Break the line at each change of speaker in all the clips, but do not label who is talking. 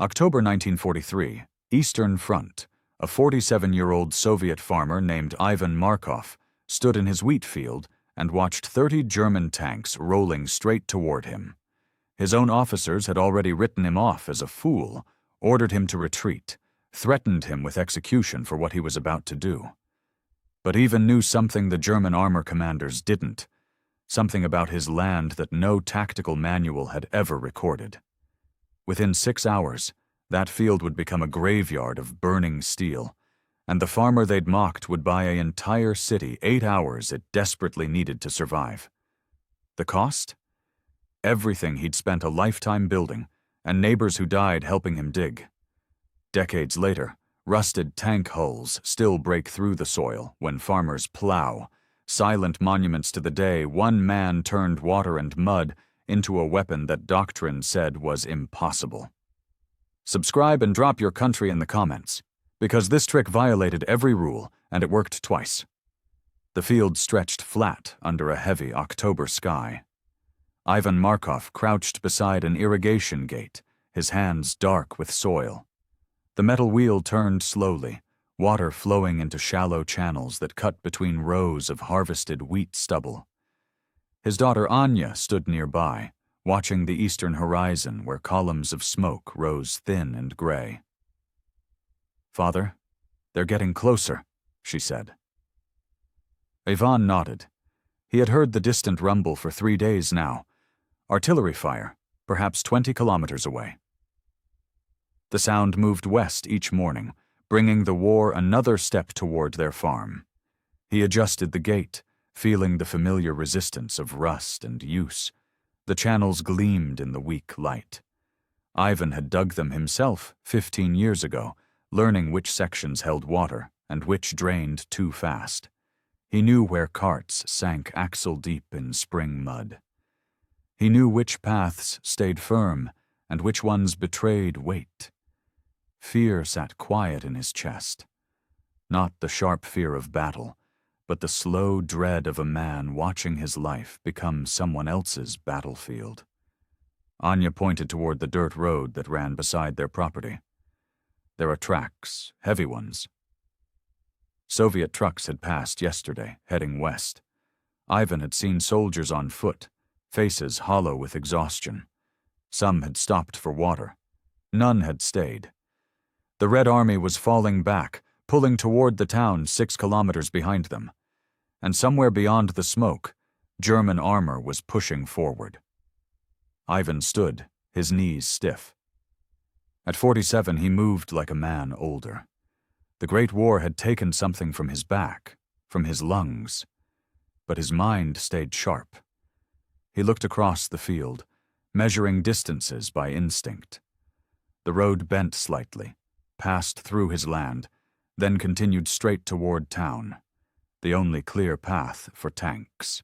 October 1943, Eastern Front. A 47-year-old Soviet farmer named Ivan Markov stood in his wheat field and watched 30 German tanks rolling straight toward him. His own officers had already written him off as a fool, ordered him to retreat, threatened him with execution for what he was about to do. But Ivan knew something the German armor commanders didn't, something about his land that no tactical manual had ever recorded. Within 6 hours, that field would become a graveyard of burning steel, and the farmer they'd mocked would buy an entire city 8 hours it desperately needed to survive. The cost? Everything he'd spent a lifetime building, and neighbors who died helping him dig. Decades later, rusted tank hulls still break through the soil when farmers plow, silent monuments to the day one man turned water and mud into a weapon that doctrine said was impossible. Subscribe and drop your country in the comments, because this trick violated every rule and it worked twice. The field stretched flat under a heavy October sky. Ivan Markov crouched beside an irrigation gate, his hands dark with soil. The metal wheel turned slowly, water flowing into shallow channels that cut between rows of harvested wheat stubble. His daughter Anya stood nearby, watching the eastern horizon where columns of smoke rose thin and gray. "Father, they're getting closer," she said. Ivan nodded. He had heard the distant rumble for 3 days now. Artillery fire, perhaps 20 kilometers away. The sound moved west each morning, bringing the war another step toward their farm. He adjusted the gate, feeling the familiar resistance of rust and use. The channels gleamed in the weak light. Ivan had dug them himself 15 years ago, learning which sections held water and which drained too fast. He knew where carts sank axle-deep in spring mud. He knew which paths stayed firm and which ones betrayed weight. Fear sat quiet in his chest. Not the sharp fear of battle, but the slow dread of a man watching his life become someone else's battlefield. Anya pointed toward the dirt road that ran beside their property. There are tracks, heavy ones. Soviet trucks had passed yesterday, heading west. Ivan had seen soldiers on foot, faces hollow with exhaustion. Some had stopped for water. None had stayed. The Red Army was falling back, pulling toward the town 6 kilometers behind them. And somewhere beyond the smoke, German armor was pushing forward. Ivan stood, his knees stiff. At 47, he moved like a man older. The Great War had taken something from his back, from his lungs. But his mind stayed sharp. He looked across the field, measuring distances by instinct. The road bent slightly, passed through his land, then continued straight toward town, the only clear path for tanks.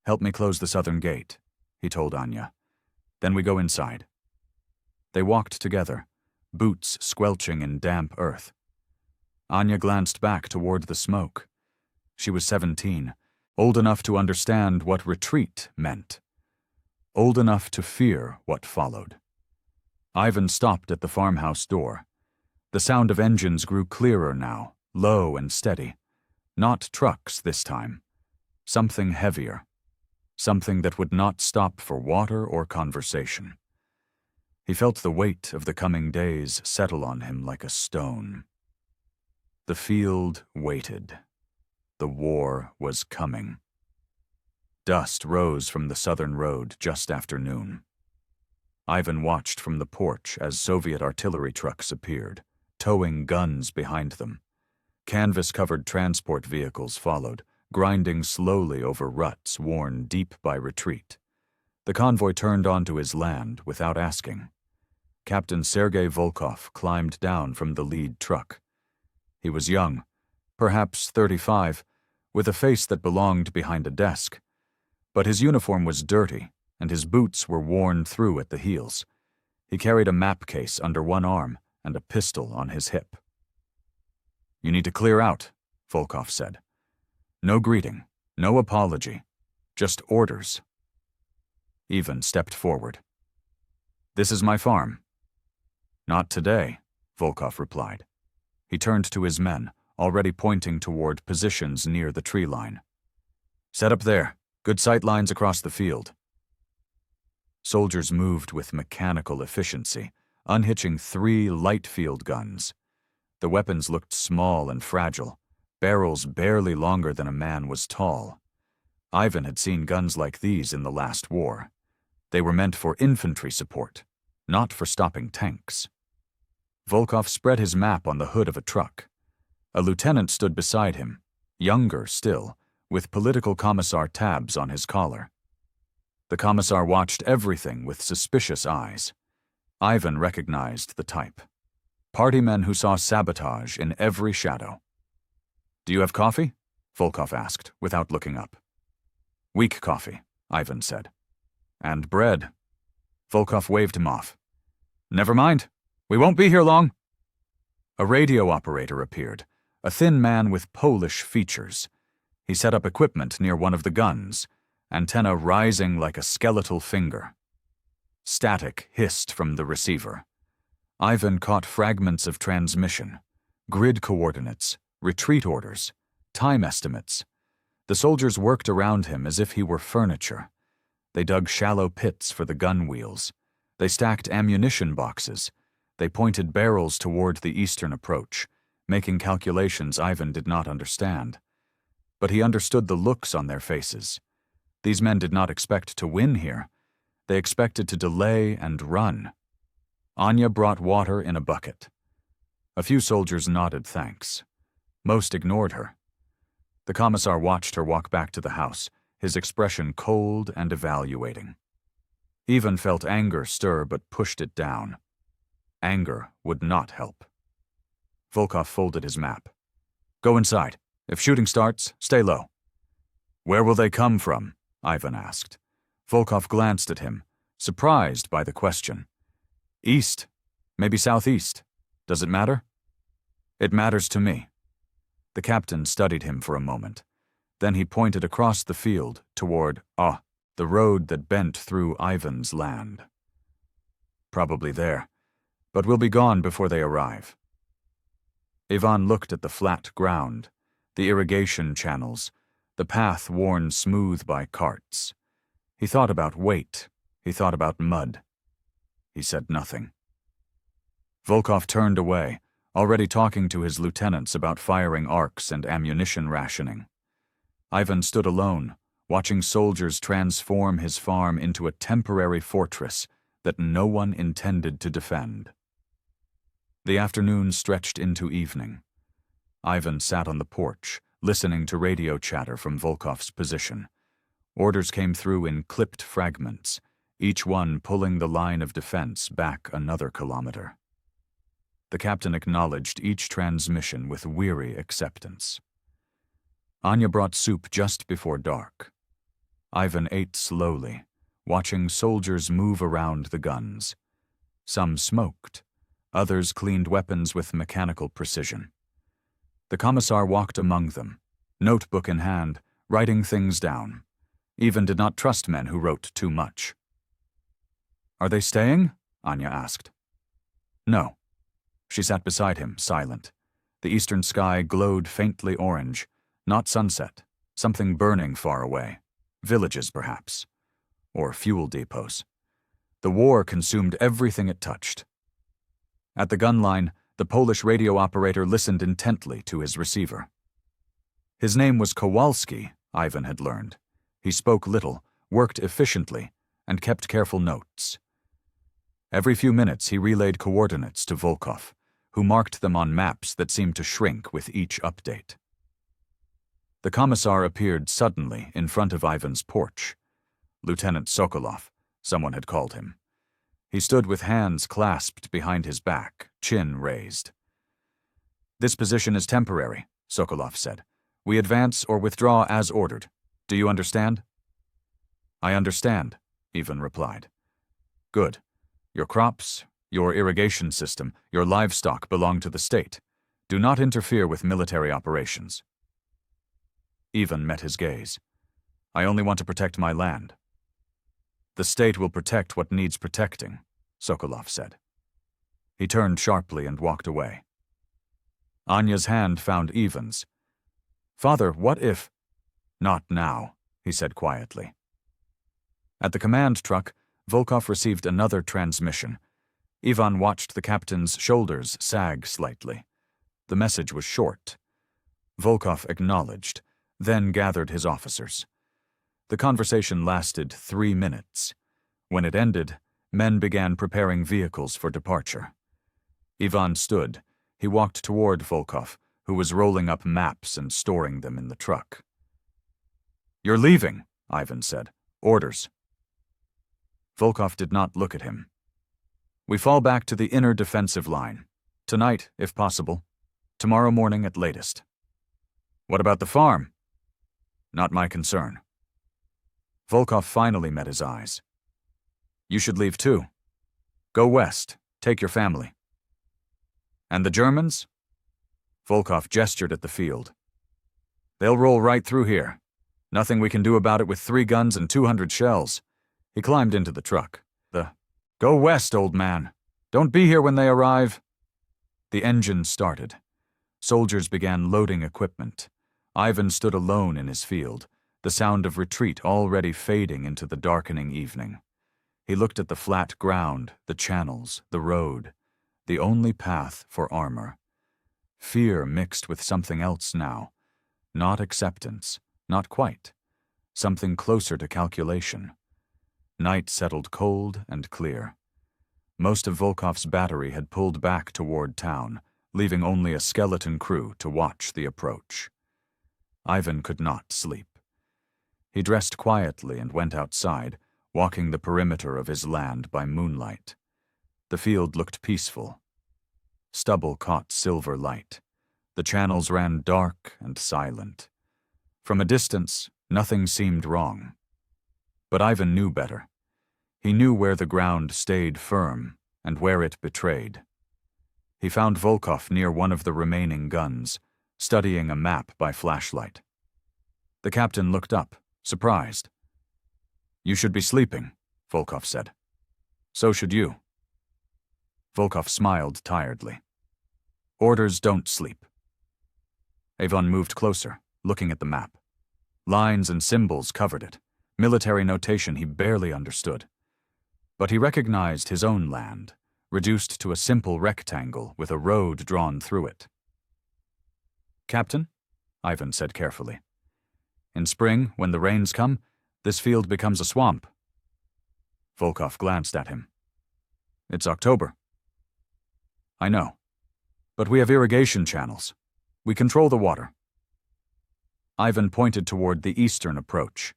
"Help me close the southern gate," he told Anya. "Then we go inside." They walked together, boots squelching in damp earth. Anya glanced back toward the smoke. She was 17, old enough to understand what retreat meant, old enough to fear what followed. Ivan stopped at the farmhouse door. The sound of engines grew clearer now, low and steady. Not trucks this time. Something heavier. Something that would not stop for water or conversation. He felt the weight of the coming days settle on him like a stone. The field waited. The war was coming. Dust rose from the southern road just after noon. Ivan watched from the porch as Soviet artillery trucks appeared, towing guns behind them. Canvas-covered transport vehicles followed, grinding slowly over ruts worn deep by retreat. The convoy turned onto his land without asking. Captain Sergei Volkov climbed down from the lead truck. He was young, perhaps 35, with a face that belonged behind a desk. But his uniform was dirty, and his boots were worn through at the heels. He carried a map case under one arm and a pistol on his hip. "You need to clear out," Volkov said. "No greeting, no apology, just orders." Ivan stepped forward. "This is my farm." Not today, Volkov replied. He turned to his men, already pointing toward positions near the tree line. Set up there. Good sight lines across the field. Soldiers moved with mechanical efficiency, unhitching 3 light field guns. The weapons looked small and fragile, barrels barely longer than a man was tall. Ivan had seen guns like these in the last war. They were meant for infantry support, not for stopping tanks. Volkov spread his map on the hood of a truck. A lieutenant stood beside him, younger still, with political commissar tabs on his collar. The commissar watched everything with suspicious eyes. Ivan recognized the type. Party men who saw sabotage in every shadow. Do you have coffee? Volkov asked, without looking up. Weak coffee, Ivan said. And bread. Volkov waved him off. Never mind. We won't be here long. A radio operator appeared, a thin man with Polish features. He set up equipment near one of the guns, antenna rising like a skeletal finger. Static hissed from the receiver. Ivan caught fragments of transmission, grid coordinates, retreat orders, time estimates. The soldiers worked around him as if he were furniture. They dug shallow pits for the gun wheels. They stacked ammunition boxes. They pointed barrels toward the eastern approach, making calculations Ivan did not understand. But he understood the looks on their faces. These men did not expect to win here. They expected to delay and run. Anya brought water in a bucket. A few soldiers nodded thanks. Most ignored her. The commissar watched her walk back to the house, his expression cold and evaluating. Ivan felt anger stir but pushed it down. Anger would not help. Volkov folded his map. Go inside. If shooting starts, stay low. Where will they come from? Ivan asked. Volkov glanced at him, surprised by the question. East, maybe southeast. Does it matter? It matters to me. The captain studied him for a moment. Then he pointed across the field toward, the road that bent through Ivan's land. Probably there, but we'll be gone before they arrive. Ivan looked at the flat ground, the irrigation channels, the path worn smooth by carts. He thought about weight. He thought about mud. He said nothing. Volkov turned away, already talking to his lieutenants about firing arcs and ammunition rationing. Ivan stood alone, watching soldiers transform his farm into a temporary fortress that no one intended to defend. The afternoon stretched into evening. Ivan sat on the porch, listening to radio chatter from Volkov's position. Orders came through in clipped fragments, each one pulling the line of defense back another kilometer. The captain acknowledged each transmission with weary acceptance. Anya brought soup just before dark. Ivan ate slowly, watching soldiers move around the guns. Some smoked, others cleaned weapons with mechanical precision. The commissar walked among them, notebook in hand, writing things down. Ivan did not trust men who wrote too much. Are they staying? Anya asked. No. She sat beside him, silent. The eastern sky glowed faintly orange, not sunset, something burning far away. Villages, perhaps. Or fuel depots. The war consumed everything it touched. At the gun line, the Polish radio operator listened intently to his receiver. His name was Kowalski, Ivan had learned. He spoke little, worked efficiently, and kept careful notes. Every few minutes he relayed coordinates to Volkov, who marked them on maps that seemed to shrink with each update. The commissar appeared suddenly in front of Ivan's porch. Lieutenant Sokolov, someone had called him. He stood with hands clasped behind his back, chin raised. This position is temporary, Sokolov said. We advance or withdraw as ordered. Do you understand? I understand, Ivan replied. Good. Your crops, your irrigation system, your livestock belong to the state. Do not interfere with military operations. Ivan met his gaze. I only want to protect my land. The state will protect what needs protecting, Sokolov said. He turned sharply and walked away. Anya's hand found Ivan's. "Father, what if—" "Not now," he said quietly. At the command truck, Volkov received another transmission. Ivan watched the captain's shoulders sag slightly. The message was short. Volkov acknowledged, then gathered his officers. The conversation lasted 3 minutes. When it ended, men began preparing vehicles for departure. Ivan stood. He walked toward Volkov, who was rolling up maps and storing them in the truck. "You're leaving," Ivan said. "Orders." Volkov did not look at him. "We fall back to the inner defensive line. Tonight, if possible. Tomorrow morning at latest." "What about the farm?" "Not my concern." Volkov finally met his eyes. "You should leave too. Go west. Take your family." "And the Germans?" Volkov gestured at the field. "They'll roll right through here. Nothing we can do about it with 3 guns and 200 shells." He climbed into the truck. "Go west, old man. Don't be here when they arrive." The engine started. Soldiers began loading equipment. Ivan stood alone in his field, the sound of retreat already fading into the darkening evening. He looked at the flat ground, the channels, the road, the only path for armor. Fear mixed with something else now. Not acceptance, not quite. Something closer to calculation. Night settled cold and clear. Most of Volkov's battery had pulled back toward town, leaving only a skeleton crew to watch the approach. Ivan could not sleep. He dressed quietly and went outside, walking the perimeter of his land by moonlight. The field looked peaceful. Stubble caught silver light. The channels ran dark and silent. From a distance, nothing seemed wrong. But Ivan knew better. He knew where the ground stayed firm and where it betrayed. He found Volkov near one of the remaining guns, studying a map by flashlight. The captain looked up, surprised. "You should be sleeping," Volkov said. "So should you." Volkov smiled tiredly. "Orders don't sleep." Ivan moved closer, looking at the map. Lines and symbols covered it, military notation he barely understood. But he recognized his own land, reduced to a simple rectangle with a road drawn through it. "Captain," Ivan said carefully, "in spring, when the rains come, this field becomes a swamp." Volkov glanced at him. "It's October." "I know. But we have irrigation channels. We control the water." Ivan pointed toward the eastern approach.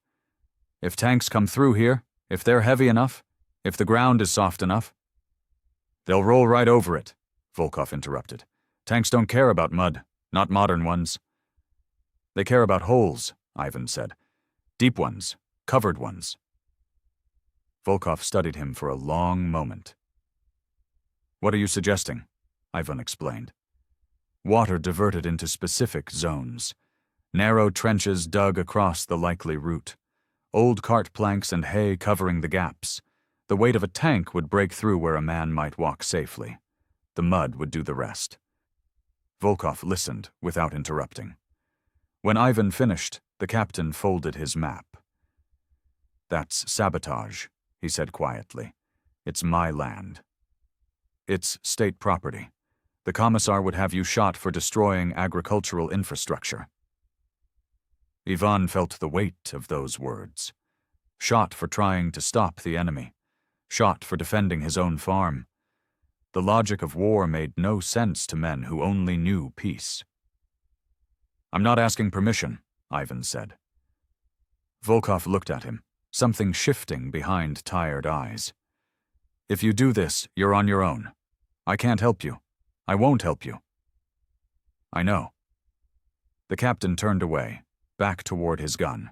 "If tanks come through here, if they're heavy enough, if the ground is soft enough—" "They'll roll right over it," Volkov interrupted. "Tanks don't care about mud, not modern ones." "They care about holes," Ivan said. "Deep ones, covered ones." Volkov studied him for a long moment. "What are you suggesting?" Ivan explained. Water diverted into specific zones. Narrow trenches dug across the likely route. Old cart planks and hay covering the gaps. The weight of a tank would break through where a man might walk safely. The mud would do the rest. Volkov listened without interrupting. When Ivan finished, the captain folded his map. "That's sabotage," he said quietly. "It's my land. It's state property. The commissar would have you shot for destroying agricultural infrastructure." Ivan felt the weight of those words. Shot for trying to stop the enemy. Shot for defending his own farm. The logic of war made no sense to men who only knew peace. "I'm not asking permission," Ivan said. Volkov looked at him, something shifting behind tired eyes. "If you do this, you're on your own. I can't help you. I won't help you." "I know." The captain turned away, back toward his gun.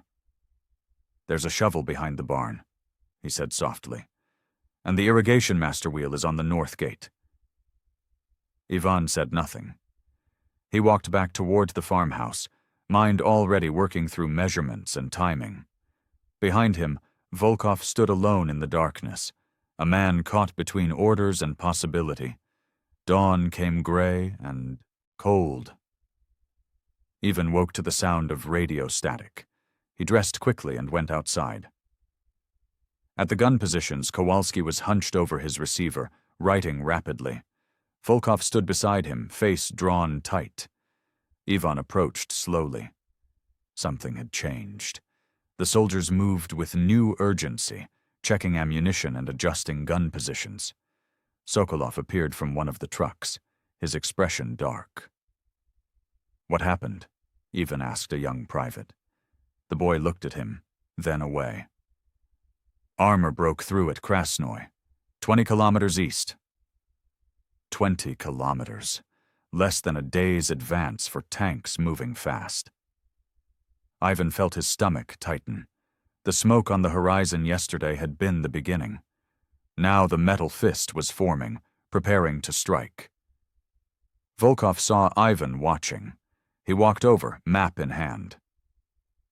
"There's a shovel behind the barn," he said softly. "And the irrigation master wheel is on the north gate." Ivan said nothing. He walked back toward the farmhouse, mind already working through measurements and timing. Behind him, Volkov stood alone in the darkness, a man caught between orders and possibility. Dawn came gray and cold. Ivan woke to the sound of radio static. He dressed quickly and went outside. At the gun positions, Kowalski was hunched over his receiver, writing rapidly. Volkov stood beside him, face drawn tight. Ivan approached slowly. Something had changed. The soldiers moved with new urgency, checking ammunition and adjusting gun positions. Sokolov appeared from one of the trucks, his expression dark. "What happened?" Ivan asked a young private. The boy looked at him, then away. "Armor broke through at Krasnoy, 20 kilometers east." 20 kilometers. Less than a day's advance for tanks moving fast. Ivan felt his stomach tighten. The smoke on the horizon yesterday had been the beginning. Now the metal fist was forming, preparing to strike. Volkov saw Ivan watching. He walked over, map in hand.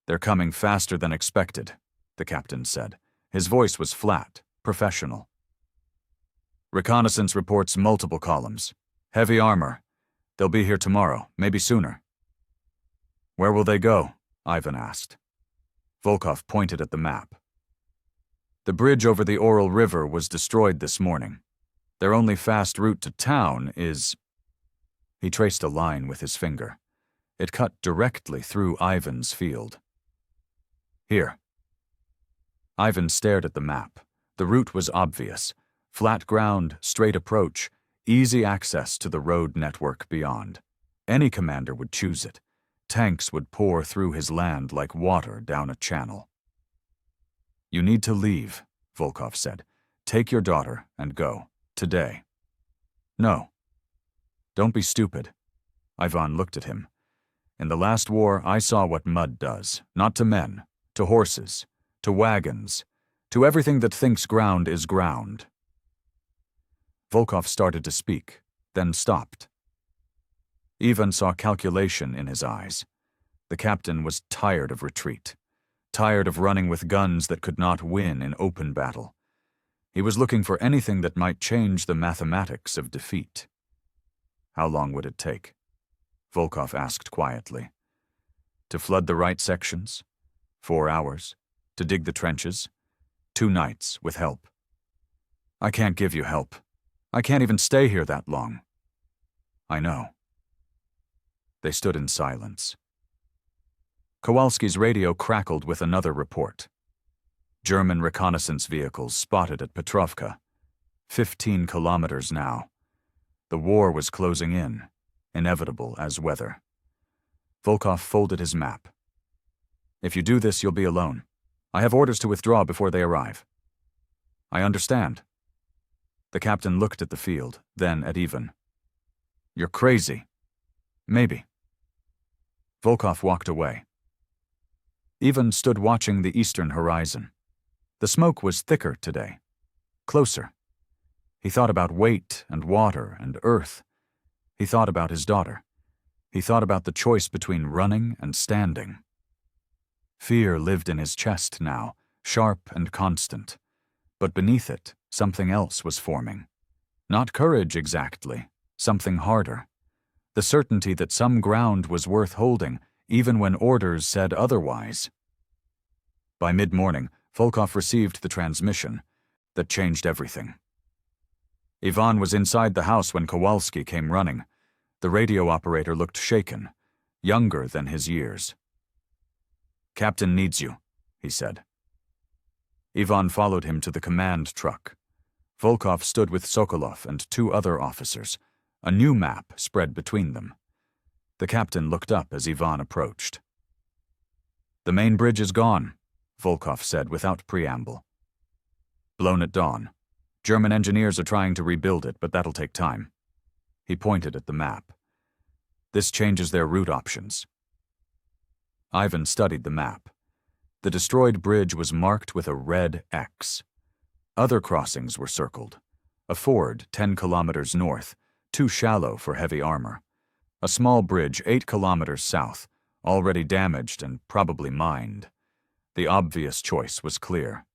"They're coming faster than expected," the captain said. His voice was flat, professional. "Reconnaissance reports multiple columns. Heavy armor. They'll be here tomorrow, maybe sooner." "Where will they go?" Ivan asked. Volkov pointed at the map. "The bridge over the Oral River was destroyed this morning. Their only fast route to town is—" He traced a line with his finger. It cut directly through Ivan's field. "Here." Ivan stared at the map. The route was obvious. Flat ground, straight approach, easy access to the road network beyond. Any commander would choose it. Tanks would pour through his land like water down a channel. "You need to leave," Volkov said. "Take your daughter and go. Today." "No." "Don't be stupid." Ivan looked at him. "In the last war, I saw what mud does. Not to men, to horses, to wagons, to everything that thinks ground is ground." Volkov started to speak, then stopped. Ivan saw calculation in his eyes. The captain was tired of retreat, tired of running with guns that could not win in open battle. He was looking for anything that might change the mathematics of defeat. "How long would it take?" Volkov asked quietly. "To flood the right sections? 4 hours. To dig the trenches? 2 nights, with help." "I can't give you help. I can't even stay here that long." "I know." They stood in silence. Kowalski's radio crackled with another report. German reconnaissance vehicles spotted at Petrovka. 15 kilometers now. The war was closing in, inevitable as weather. Volkov folded his map. "If you do this, you'll be alone. I have orders to withdraw before they arrive." "I understand." The captain looked at the field, then at Ivan. "You're crazy." "Maybe." Volkov walked away. Ivan stood watching the eastern horizon. The smoke was thicker today, closer. He thought about weight and water and earth. He thought about his daughter. He thought about the choice between running and standing. Fear lived in his chest now, sharp and constant. But beneath it, something else was forming. Not courage exactly, something harder. The certainty that some ground was worth holding, even when orders said otherwise. By mid-morning, Volkov received the transmission that changed everything. Ivan was inside the house when Kowalski came running. The radio operator looked shaken, younger than his years. "Captain needs you," he said. Ivan followed him to the command truck. Volkov stood with Sokolov and 2 other officers. A new map spread between them. The captain looked up as Ivan approached. "The main bridge is gone," Volkov said without preamble. "Blown at dawn. German engineers are trying to rebuild it, but that'll take time." He pointed at the map. "This changes their route options." Ivan studied the map. The destroyed bridge was marked with a red X. Other crossings were circled. A ford 10 kilometers north, too shallow for heavy armor. A small bridge 8 kilometers south, already damaged and probably mined. The obvious choice was clear.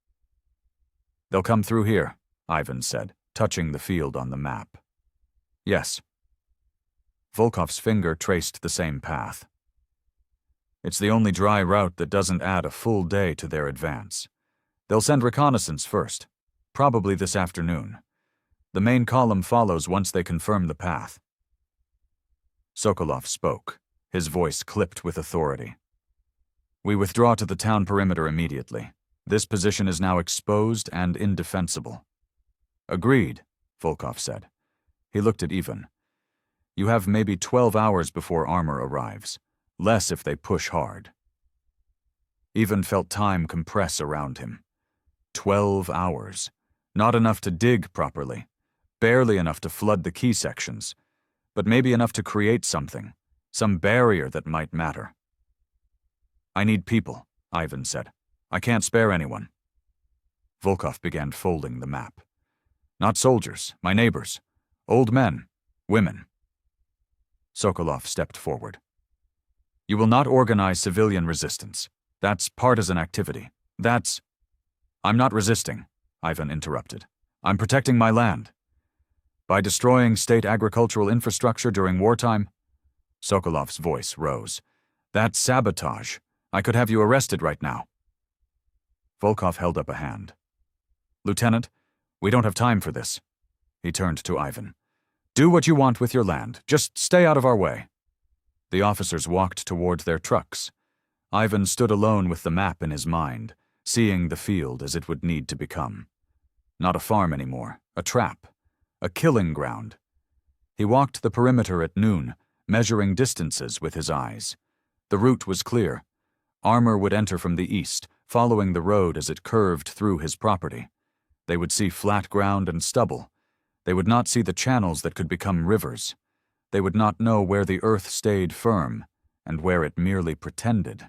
"They'll come through here," Ivan said, touching the field on the map. Yes. Volkov's finger traced the same path. It's the only dry route that doesn't add a full day to their advance. They'll send reconnaissance first, probably this afternoon. The main column follows once they confirm the path. Sokolov spoke, his voice clipped with authority. We withdraw to the town perimeter immediately. This position is now exposed and indefensible. Agreed, Volkov said. He looked at Ivan. You have maybe 12 hours before armor arrives, less if they push hard. Ivan felt time compress around him. 12 hours. Not enough to dig properly, barely enough to flood the key sections, but maybe enough to create something, some barrier that might matter. I need people, Ivan said. I can't spare anyone. Volkov began folding the map. Not soldiers, my neighbors. Old men, women. Sokolov stepped forward. You will not organize civilian resistance. That's partisan activity. I'm not resisting, Ivan interrupted. I'm protecting my land. By destroying state agricultural infrastructure during wartime? Sokolov's voice rose. That's sabotage. I could have you arrested right now. Volkov held up a hand. Lieutenant, we don't have time for this. He turned to Ivan. Do what you want with your land. Just stay out of our way. The officers walked toward their trucks. Ivan stood alone with the map in his mind, seeing the field as it would need to become. Not a farm anymore, a trap, a killing ground. He walked the perimeter at noon, measuring distances with his eyes. The route was clear. Armor would enter from the east, following the road as it curved through his property. They would see flat ground and stubble. They would not see the channels that could become rivers. They would not know where the earth stayed firm and where it merely pretended.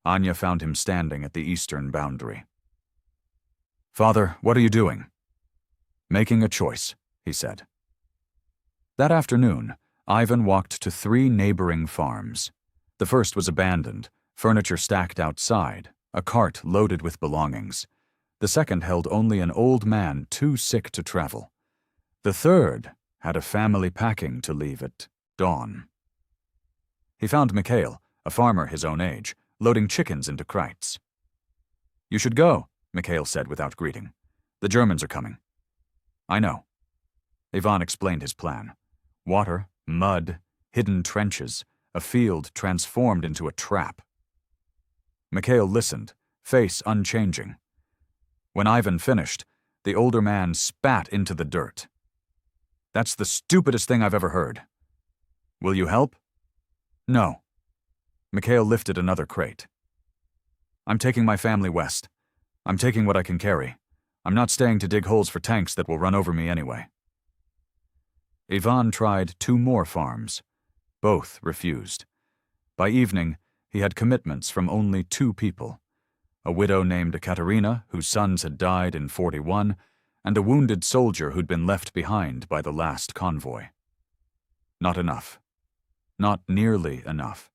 Anya found him standing at the eastern boundary. Father, what are you doing? Making a choice, he said. That afternoon, Ivan walked to 3 neighboring farms. The first was abandoned, furniture stacked outside, a cart loaded with belongings. The second held only an old man too sick to travel. The third had a family packing to leave at dawn. He found Mikhail, a farmer his own age, loading chickens into crates. You should go, Mikhail said without greeting. The Germans are coming. I know. Ivan explained his plan. Water, mud, hidden trenches, a field transformed into a trap. Mikhail listened, face unchanging. When Ivan finished, the older man spat into the dirt. That's the stupidest thing I've ever heard. Will you help? No. Mikhail lifted another crate. I'm taking my family west. I'm taking what I can carry. I'm not staying to dig holes for tanks that will run over me anyway. Ivan tried 2 more farms. Both refused. By evening, he had commitments from only 2 people. A widow named Ekaterina, whose sons had died in 41, and a wounded soldier who'd been left behind by the last convoy. Not enough. Not nearly enough.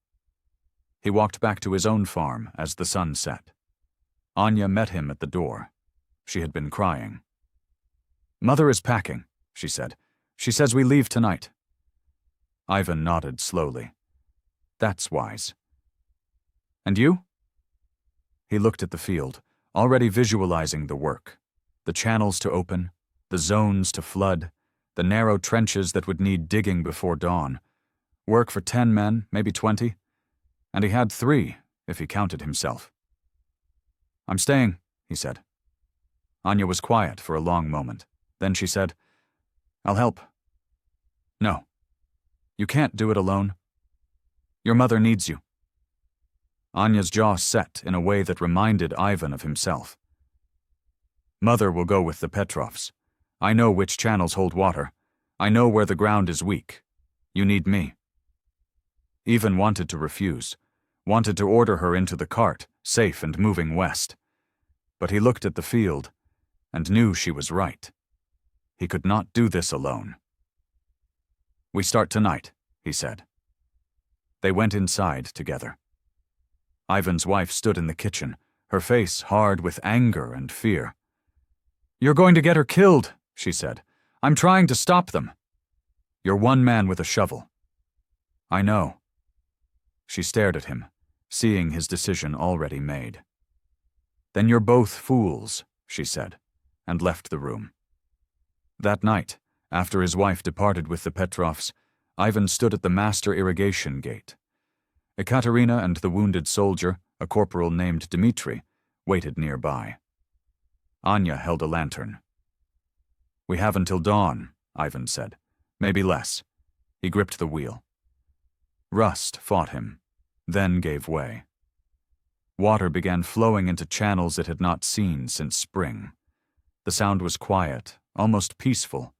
He walked back to his own farm as the sun set. Anya met him at the door. She had been crying. Mother is packing, she said. She says we leave tonight. Ivan nodded slowly. That's wise. And you? He looked at the field, already visualizing the work. The channels to open, the zones to flood, the narrow trenches that would need digging before dawn. Work for 10 men, maybe 20. And he had 3, if he counted himself. I'm staying, he said. Anya was quiet for a long moment. Then she said, I'll help. No. You can't do it alone. Your mother needs you. Anya's jaw set in a way that reminded Ivan of himself. Mother will go with the Petrovs. I know which channels hold water. I know where the ground is weak. You need me. Ivan wanted to refuse, wanted to order her into the cart, safe and moving west. But he looked at the field and knew she was right. He could not do this alone. We start tonight, he said. They went inside together. Ivan's wife stood in the kitchen, her face hard with anger and fear. You're going to get her killed, she said. I'm trying to stop them. You're one man with a shovel." "I know." She stared at him, seeing his decision already made. "Then you're both fools," she said, and left the room. That night, after his wife departed with the Petrovs, Ivan stood at the master irrigation gate. Ekaterina and the wounded soldier, a corporal named Dmitri, waited nearby. Anya held a lantern. "We have until dawn," Ivan said. "Maybe less." He gripped the wheel. Rust fought him, then gave way. Water began flowing into channels it had not seen since spring. The sound was quiet, almost peaceful.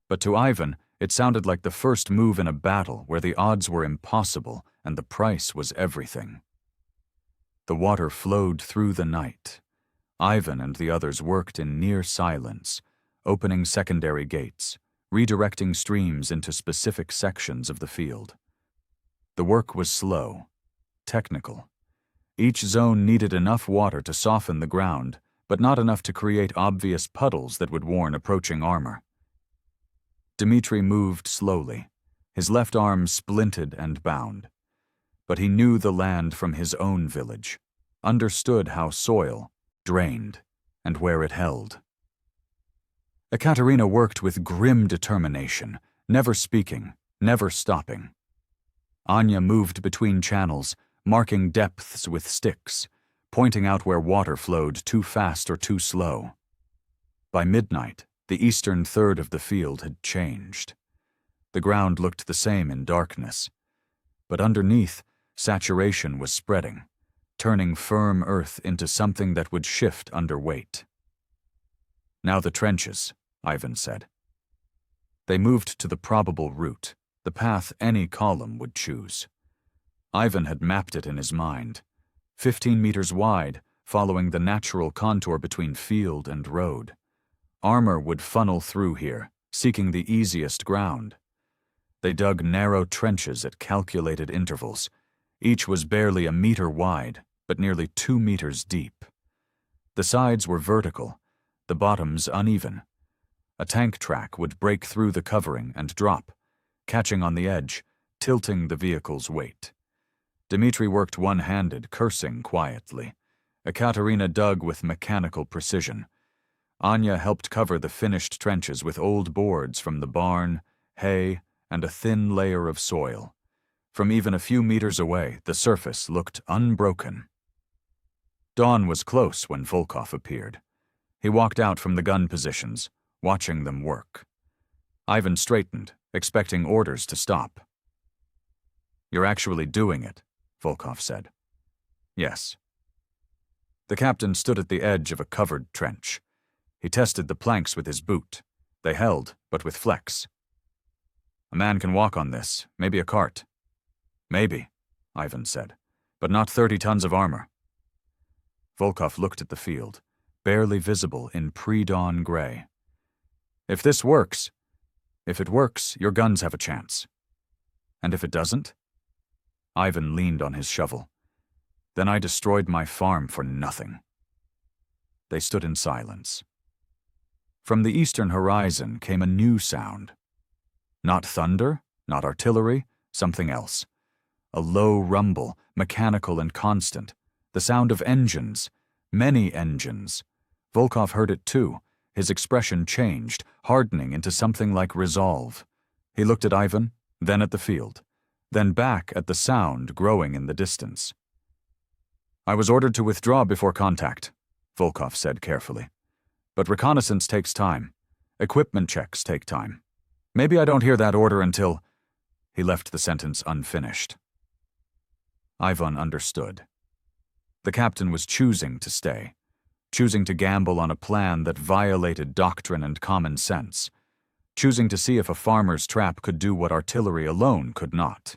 But to Ivan, it sounded like the first move in a battle where the odds were impossible and the price was everything. The water flowed through the night. Ivan and the others worked in near silence, opening secondary gates, redirecting streams into specific sections of the field. The work was slow, technical. Each zone needed enough water to soften the ground, but not enough to create obvious puddles that would warn approaching armor. Dmitri moved slowly, his left arm splinted and bound. But he knew the land from his own village, understood how soil drained and where it held. Ekaterina worked with grim determination, never speaking, never stopping. Anya moved between channels, marking depths with sticks, pointing out where water flowed too fast or too slow. By midnight, the eastern third of the field had changed. The ground looked the same in darkness, but underneath, saturation was spreading, turning firm earth into something that would shift under weight. "Now the trenches," Ivan said. They moved to the probable route, the path any column would choose. Ivan had mapped it in his mind, 15 meters wide, following the natural contour between field and road. Armor would funnel through here, seeking the easiest ground. They dug narrow trenches at calculated intervals. Each was barely a meter wide, but nearly 2 meters deep. The sides were vertical, the bottoms uneven. A tank track would break through the covering and drop, catching on the edge, tilting the vehicle's weight. Dmitri worked one-handed, cursing quietly. Ekaterina dug with mechanical precision. Anya helped cover the finished trenches with old boards from the barn, hay, and a thin layer of soil. From even a few meters away, the surface looked unbroken. Dawn was close when Volkov appeared. He walked out from the gun positions, watching them work. Ivan straightened, expecting orders to stop. "You're actually doing it," Volkov said. "Yes." The captain stood at the edge of a covered trench. He tested the planks with his boot. They held, but with flex. "A man can walk on this, maybe a cart." "Maybe," Ivan said, "but not 30 tons of armor." Volkov looked at the field, barely visible in pre-dawn gray. If it works, your guns have a chance. And if it doesn't?" Ivan leaned on his shovel. "Then I destroyed my farm for nothing." They stood in silence. From the eastern horizon came a new sound. Not thunder, not artillery, something else. A low rumble, mechanical and constant. The sound of engines, many engines. Volkov heard it too. His expression changed, hardening into something like resolve. He looked at Ivan, then at the field, then back at the sound growing in the distance. "I was ordered to withdraw before contact," Volkov said carefully. "But reconnaissance takes time. Equipment checks take time. Maybe I don't hear that order until—" He left the sentence unfinished. Ivan understood. The captain was choosing to stay, choosing to gamble on a plan that violated doctrine and common sense, choosing to see if a farmer's trap could do what artillery alone could not.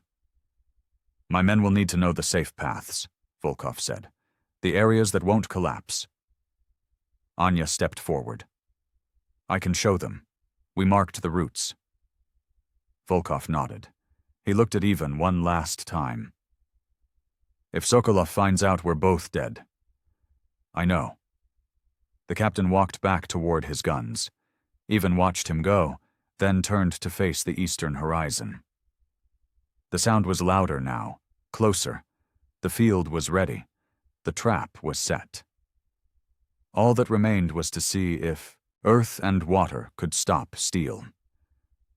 "My men will need to know the safe paths," Volkov said. "The areas that won't collapse." Anya stepped forward. "I can show them. We marked the routes." Volkov nodded. He looked at Ivan one last time. "If Sokolov finds out we're both dead." "I know." The captain walked back toward his guns. Ivan watched him go, then turned to face the eastern horizon. The sound was louder now, closer. The field was ready. The trap was set. All that remained was to see if earth and water could stop steel.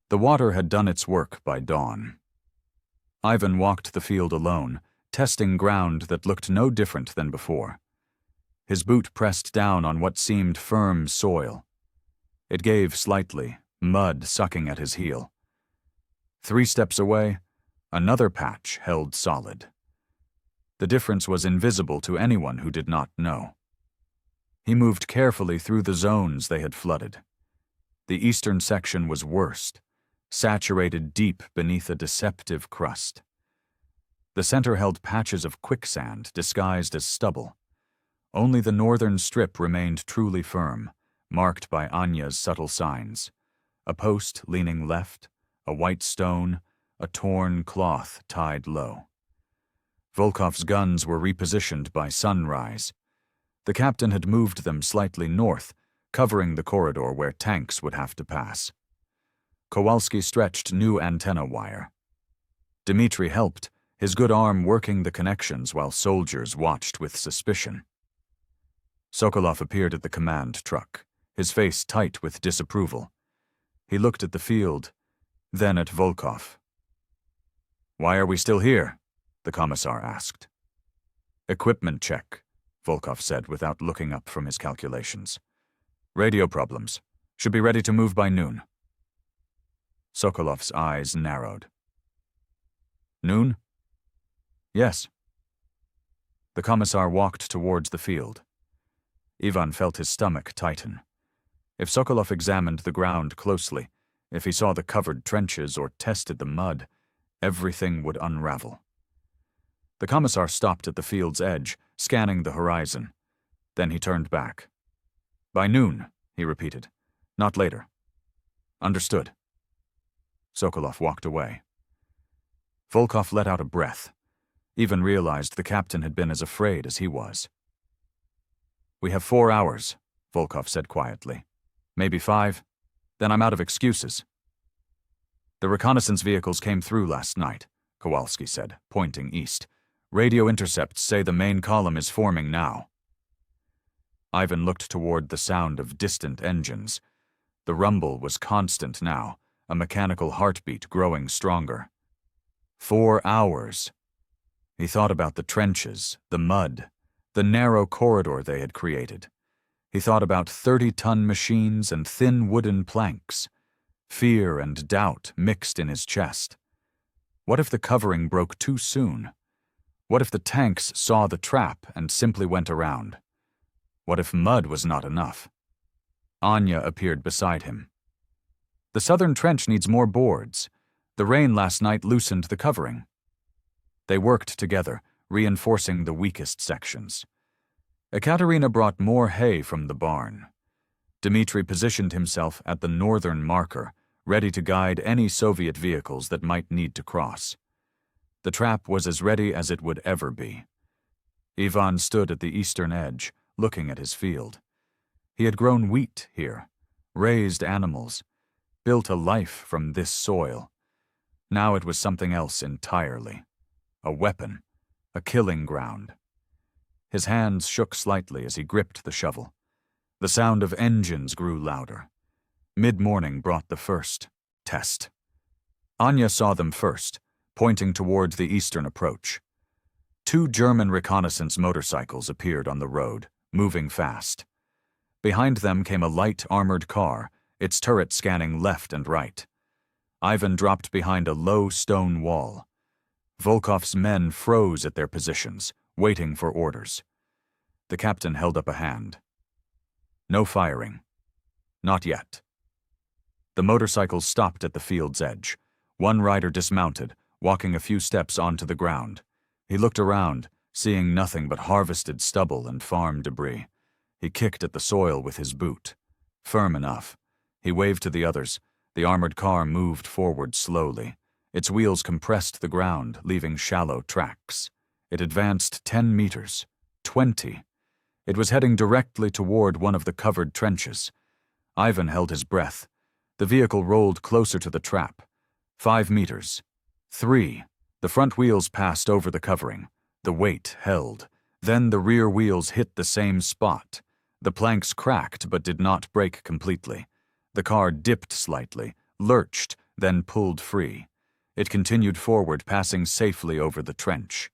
The water had done its work by dawn. Ivan walked the field alone, testing ground that looked no different than before. His boot pressed down on what seemed firm soil. It gave slightly, mud sucking at his heel. 3 steps away, another patch held solid. The difference was invisible to anyone who did not know. He moved carefully through the zones they had flooded. The eastern section was worst, saturated deep beneath a deceptive crust. The center held patches of quicksand disguised as stubble. Only the northern strip remained truly firm, marked by Anya's subtle signs. A post leaning left, a white stone, a torn cloth tied low. Volkov's guns were repositioned by sunrise. The captain had moved them slightly north, covering the corridor where tanks would have to pass. Kowalski stretched new antenna wire. Dmitri helped, his good arm working the connections while soldiers watched with suspicion. Sokolov appeared at the command truck, his face tight with disapproval. He looked at the field, then at Volkov. "Why are we still here?" the commissar asked. "Equipment check," Volkov said without looking up from his calculations. "Radio problems. Should be ready to move by noon." Sokolov's eyes narrowed. "Noon?" "Yes." The commissar walked towards the field. Ivan felt his stomach tighten. If Sokolov examined the ground closely, if he saw the covered trenches or tested the mud, everything would unravel. The commissar stopped at the field's edge, scanning the horizon. Then he turned back. "By noon," he repeated. "Not later." "Understood." Sokolov walked away. Volkov let out a breath. Ivan realized the captain had been as afraid as he was. "We have 4 hours," Volkov said quietly. "Maybe 5. Then I'm out of excuses." "The reconnaissance vehicles came through last night," Kowalski said, pointing east. "Radio intercepts say the main column is forming now." Ivan looked toward the sound of distant engines. The rumble was constant now, a mechanical heartbeat growing stronger. 4 hours. He thought about the trenches, the mud, the narrow corridor they had created. He thought about 30-ton machines and thin wooden planks. Fear and doubt mixed in his chest. What if the covering broke too soon? What if the tanks saw the trap and simply went around? What if mud was not enough? Anya appeared beside him. "The southern trench needs more boards. The rain last night loosened the covering." They worked together, reinforcing the weakest sections. Ekaterina brought more hay from the barn. Dmitri positioned himself at the northern marker, ready to guide any Soviet vehicles that might need to cross. The trap was as ready as it would ever be. Ivan stood at the eastern edge, looking at his field. He had grown wheat here, raised animals, built a life from this soil. Now it was something else entirely. A weapon, a killing ground. His hands shook slightly as he gripped the shovel. The sound of engines grew louder. Mid-morning brought the first test. Anya saw them first, pointing toward the eastern approach. 2 German reconnaissance motorcycles appeared on the road, moving fast. Behind them came a light armored car, its turret scanning left and right. Ivan dropped behind a low stone wall. Volkov's men froze at their positions, waiting for orders. The captain held up a hand. "No firing. Not yet." The motorcycles stopped at the field's edge. One rider dismounted, walking a few steps onto the ground. He looked around, seeing nothing but harvested stubble and farm debris. He kicked at the soil with his boot. Firm enough. He waved to the others. The armored car moved forward slowly. Its wheels compressed the ground, leaving shallow tracks. It advanced 10 meters, 20. It was heading directly toward one of the covered trenches. Ivan held his breath. The vehicle rolled closer to the trap. 5 meters. 3. The front wheels passed over the covering. The weight held. Then the rear wheels hit the same spot. The planks cracked but did not break completely. The car dipped slightly, lurched, then pulled free. It continued forward, passing safely over the trench.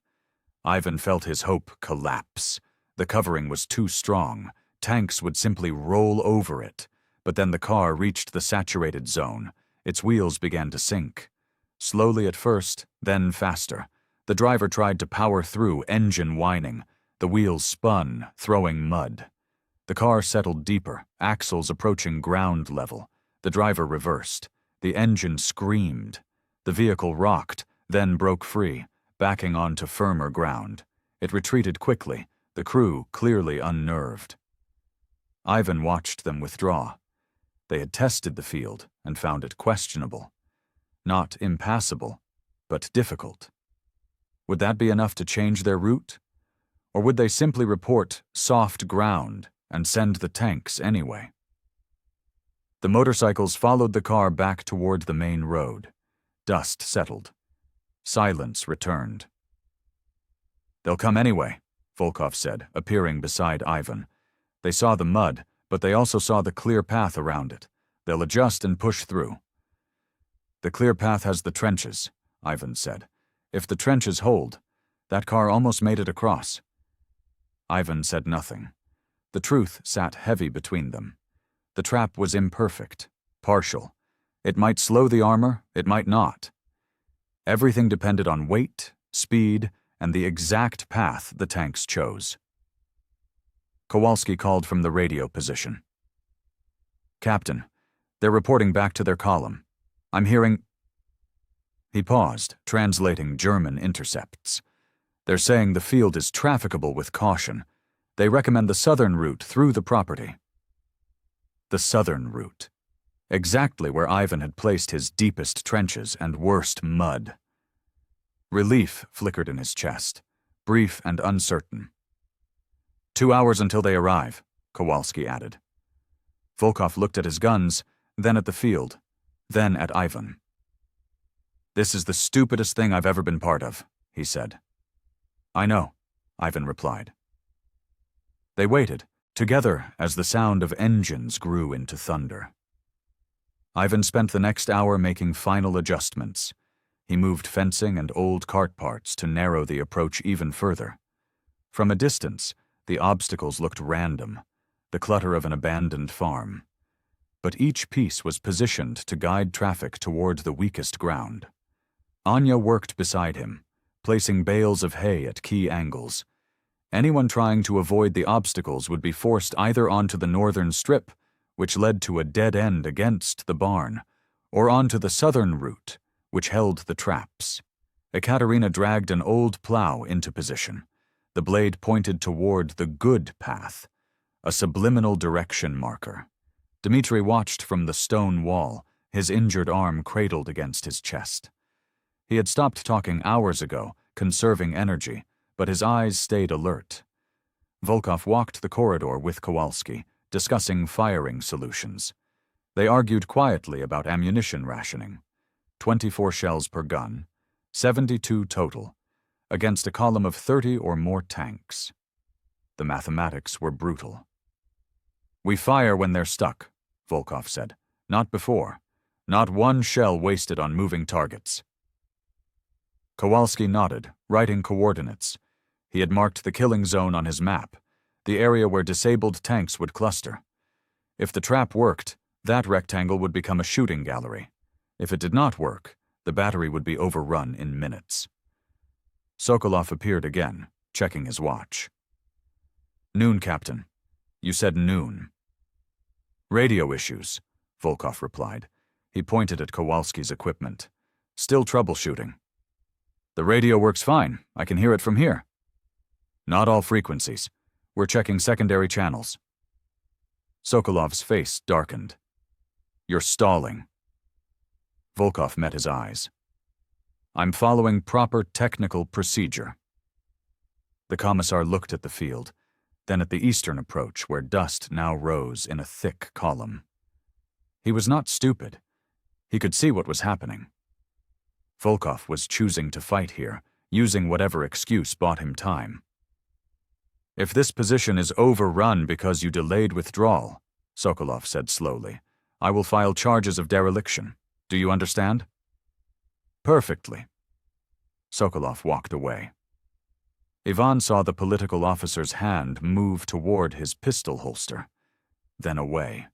Ivan felt his hope collapse. The covering was too strong. Tanks would simply roll over it. But then the car reached the saturated zone. Its wheels began to sink. Slowly at first, then faster. The driver tried to power through, engine whining. The wheels spun, throwing mud. The car settled deeper, axles approaching ground level. The driver reversed. The engine screamed. The vehicle rocked, then broke free, backing onto firmer ground. It retreated quickly, the crew clearly unnerved. Ivan watched them withdraw. They had tested the field and found it questionable. Not impassable, but difficult. Would that be enough to change their route? Or would they simply report soft ground and send the tanks anyway? The motorcycles followed the car back toward the main road. Dust settled. Silence returned. "They'll come anyway," Volkov said, appearing beside Ivan. They saw the mud, but they also saw the clear path around it. "They'll adjust and push through." "The clear path has the trenches," Ivan said. "If the trenches hold, that car almost made it across." Ivan said nothing. The truth sat heavy between them. The trap was imperfect, partial. It might slow the armor, it might not. Everything depended on weight, speed, and the exact path the tanks chose. Kowalski called from the radio position. "Captain, they're reporting back to their column. I'm hearing—" He paused, translating German intercepts. "They're saying the field is trafficable with caution. They recommend the southern route through the property." The southern route. Exactly where Ivan had placed his deepest trenches and worst mud. Relief flickered in his chest, brief and uncertain. 2 hours until they arrive, Kowalski added. Volkov looked at his guns, then at the field, then at Ivan. "This is the stupidest thing I've ever been part of," he said. "I know," Ivan replied. They waited, together as the sound of engines grew into thunder. Ivan spent the next hour making final adjustments. He moved fencing and old cart parts to narrow the approach even further. From a distance, the obstacles looked random, the clutter of an abandoned farm. But each piece was positioned to guide traffic toward the weakest ground. Anya worked beside him, placing bales of hay at key angles. Anyone trying to avoid the obstacles would be forced either onto the northern strip, which led to a dead end against the barn, or onto the southern route, which held the traps. Ekaterina dragged an old plow into position. The blade pointed toward the good path, a subliminal direction marker. Dmitri watched from the stone wall, his injured arm cradled against his chest. He had stopped talking hours ago, conserving energy, but his eyes stayed alert. Volkov walked the corridor with Kowalski, discussing firing solutions. They argued quietly about ammunition rationing. 24 shells per gun, 72 total, against a column of 30 or more tanks. The mathematics were brutal. "We fire when they're stuck," Volkov said. "Not before. Not one shell wasted on moving targets." Kowalski nodded, writing coordinates. He had marked the killing zone on his map, the area where disabled tanks would cluster. If the trap worked, that rectangle would become a shooting gallery. If it did not work, the battery would be overrun in minutes. Sokolov appeared again, checking his watch. "Noon, Captain. You said noon." "Radio issues," Volkov replied. He pointed at Kowalski's equipment. "Still troubleshooting." "The radio works fine. I can hear it from here." "Not all frequencies. We're checking secondary channels." Sokolov's face darkened. "You're stalling." Volkov met his eyes. "I'm following proper technical procedure." The commissar looked at the field, then at the eastern approach where dust now rose in a thick column. He was not stupid. He could see what was happening. Volkov was choosing to fight here, using whatever excuse bought him time. "If this position is overrun because you delayed withdrawal," Sokolov said slowly, "I will file charges of dereliction. Do you understand?" "Perfectly." Sokolov walked away. Ivan saw the political officer's hand move toward his pistol holster, then away.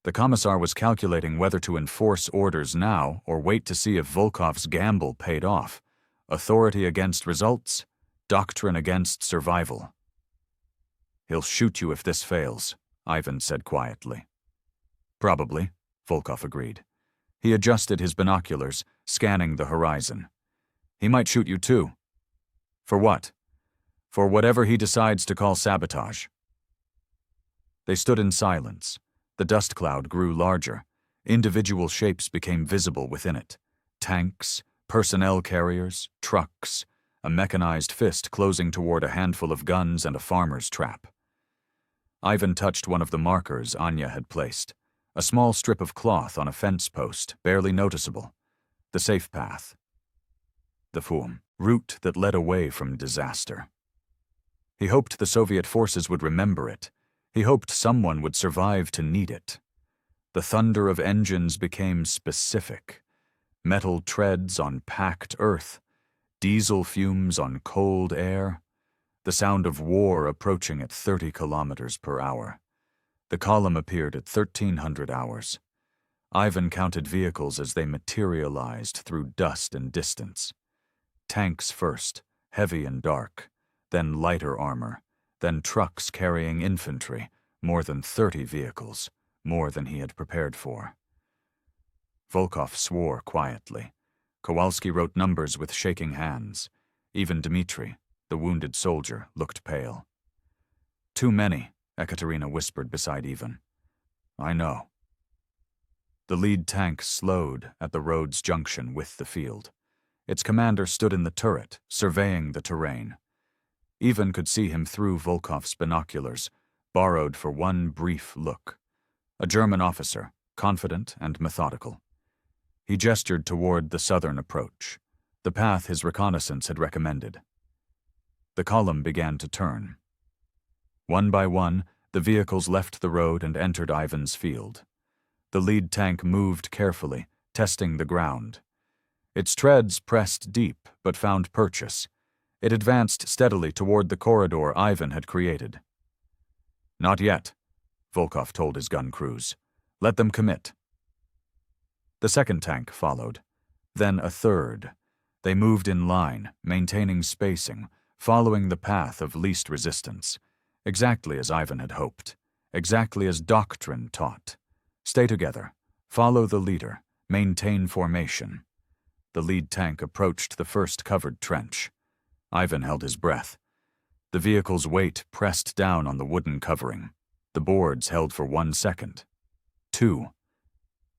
The commissar was calculating whether to enforce orders now or wait to see if Volkov's gamble paid off. Authority against results, doctrine against survival. "He'll shoot you if this fails," Ivan said quietly. "Probably," Volkov agreed. He adjusted his binoculars, scanning the horizon. "He might shoot you too." "For what?" "For whatever he decides to call sabotage." They stood in silence. The dust cloud grew larger. Individual shapes became visible within it. Tanks, personnel carriers, trucks, a mechanized fist closing toward a handful of guns and a farmer's trap. Ivan touched one of the markers Anya had placed, a small strip of cloth on a fence post, barely noticeable. The safe path. The Fuum, route that led away from disaster. He hoped the Soviet forces would remember it. He hoped someone would survive to need it. The thunder of engines became specific. Metal treads on packed earth, diesel fumes on cold air, the sound of war approaching at 30 kilometers per hour. The column appeared at 1300 hours. Ivan counted vehicles as they materialized through dust and distance. Tanks first, heavy and dark, then lighter armor, then trucks carrying infantry, more than 30 vehicles, more than he had prepared for. Volkov swore quietly. Kowalski wrote numbers with shaking hands. Even Dmitri, the wounded soldier, looked pale. "Too many," Ekaterina whispered beside Ivan. "I know." The lead tank slowed at the road's junction with the field. Its commander stood in the turret, surveying the terrain. Ivan could see him through Volkov's binoculars, borrowed for one brief look. A German officer, confident and methodical. He gestured toward the southern approach, the path his reconnaissance had recommended. The column began to turn. One by one, the vehicles left the road and entered Ivan's field. The lead tank moved carefully, testing the ground. Its treads pressed deep, but found purchase. It advanced steadily toward the corridor Ivan had created. "Not yet," Volkov told his gun crews. "Let them commit." The second tank followed, then a third. They moved in line, maintaining spacing, following the path of least resistance, exactly as Ivan had hoped, exactly as doctrine taught. Stay together, follow the leader, maintain formation. The lead tank approached the first covered trench. Ivan held his breath. The vehicle's weight pressed down on the wooden covering. The boards held for 1 second. 2.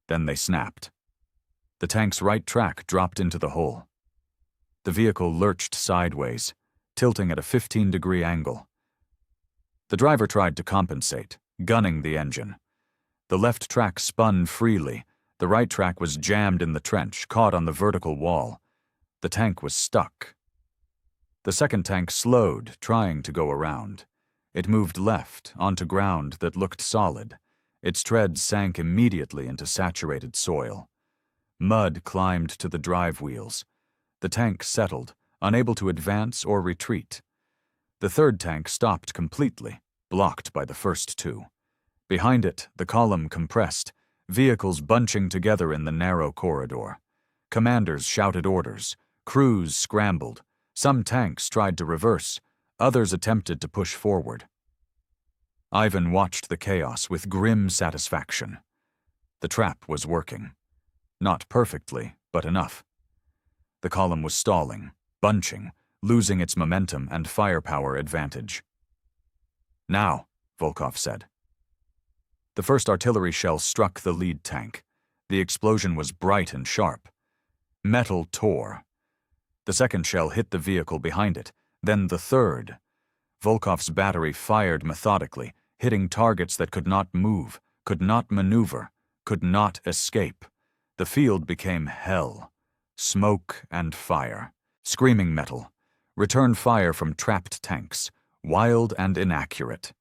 Then they snapped. The tank's right track dropped into the hole. The vehicle lurched sideways, tilting at a 15-degree angle. The driver tried to compensate, gunning the engine. The left track spun freely. The right track was jammed in the trench, caught on the vertical wall. The tank was stuck. The second tank slowed, trying to go around. It moved left, onto ground that looked solid. Its treads sank immediately into saturated soil. Mud climbed to the drive wheels. The tank settled, unable to advance or retreat. The third tank stopped completely, blocked by the first two. Behind it, the column compressed, vehicles bunching together in the narrow corridor. Commanders shouted orders. Crews scrambled. Some tanks tried to reverse. Others attempted to push forward. Ivan watched the chaos with grim satisfaction. The trap was working. Not perfectly, but enough. The column was stalling, bunching, losing its momentum and firepower advantage. "Now," Volkov said. The first artillery shell struck the lead tank. The explosion was bright and sharp. Metal tore. The second shell hit the vehicle behind it, then the third. Volkov's battery fired methodically, hitting targets that could not move, could not maneuver, could not escape. The field became hell. Smoke and fire. Screaming metal. Return fire from trapped tanks. Wild and inaccurate.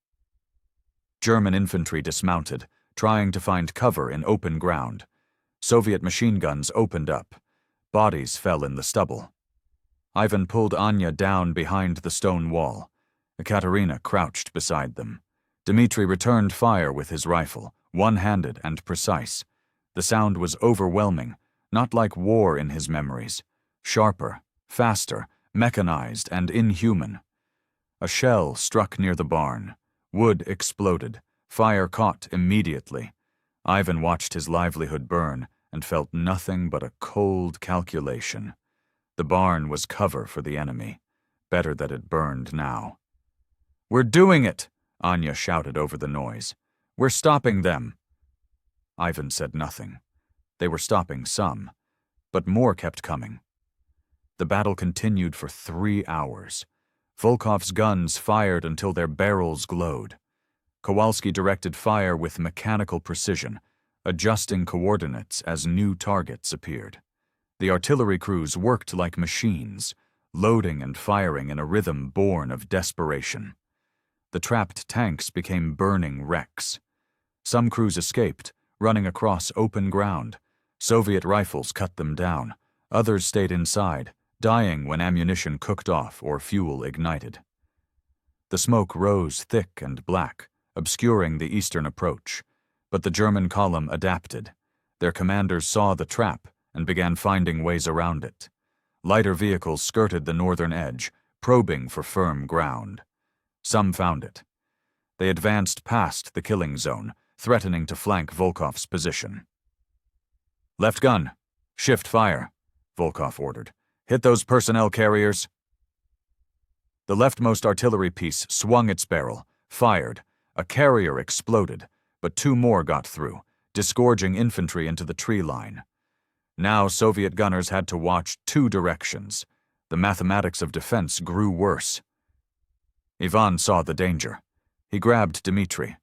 German infantry dismounted, trying to find cover in open ground. Soviet machine guns opened up. Bodies fell in the stubble. Ivan pulled Anya down behind the stone wall. Ekaterina crouched beside them. Dmitri returned fire with his rifle, one-handed and precise. The sound was overwhelming, not like war in his memories. Sharper, faster, mechanized, and inhuman. A shell struck near the barn. Wood exploded. Fire caught immediately. Ivan watched his livelihood burn and felt nothing but a cold calculation. The barn was cover for the enemy. Better that it burned now. "We're doing it!" Anya shouted over the noise. "We're stopping them!" Ivan said nothing. They were stopping some, but more kept coming. The battle continued for 3 hours. Volkov's guns fired until their barrels glowed. Kowalski directed fire with mechanical precision, adjusting coordinates as new targets appeared. The artillery crews worked like machines, loading and firing in a rhythm born of desperation. The trapped tanks became burning wrecks. Some crews escaped, running across open ground. Soviet rifles cut them down. Others stayed inside, dying when ammunition cooked off or fuel ignited. The smoke rose thick and black, obscuring the eastern approach. But the German column adapted. Their commanders saw the trap and began finding ways around it. Lighter vehicles skirted the northern edge, probing for firm ground. Some found it. They advanced past the killing zone, threatening to flank Volkov's position. "Left gun. Shift fire," Volkov ordered. "Hit those personnel carriers." The leftmost artillery piece swung its barrel, fired. A carrier exploded, but 2 more got through, disgorging infantry into the tree line. Now Soviet gunners had to watch 2 directions. The mathematics of defense grew worse. Ivan saw the danger. He grabbed Dmitri.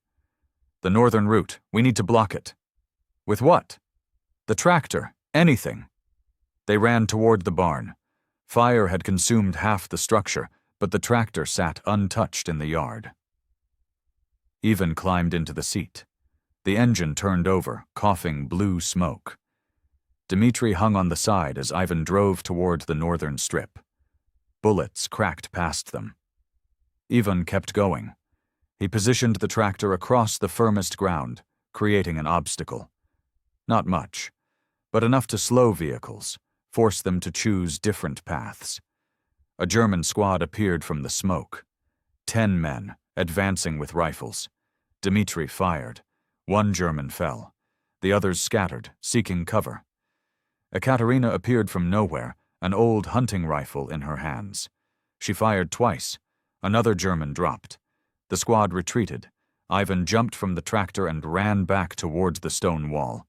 "The northern route. We need to block it." "With what?" "The tractor. Anything." They ran toward the barn. Fire had consumed half the structure, but the tractor sat untouched in the yard. Ivan climbed into the seat. The engine turned over, coughing blue smoke. Dmitri hung on the side as Ivan drove toward the northern strip. Bullets cracked past them. Ivan kept going. He positioned the tractor across the firmest ground, creating an obstacle. Not much, but enough to slow vehicles, force them to choose different paths. A German squad appeared from the smoke. 10 men, advancing with rifles. Dmitri fired. 1 German fell. The others scattered, seeking cover. Ekaterina appeared from nowhere, an old hunting rifle in her hands. She fired twice. Another German dropped. The squad retreated. Ivan jumped from the tractor and ran back towards the stone wall.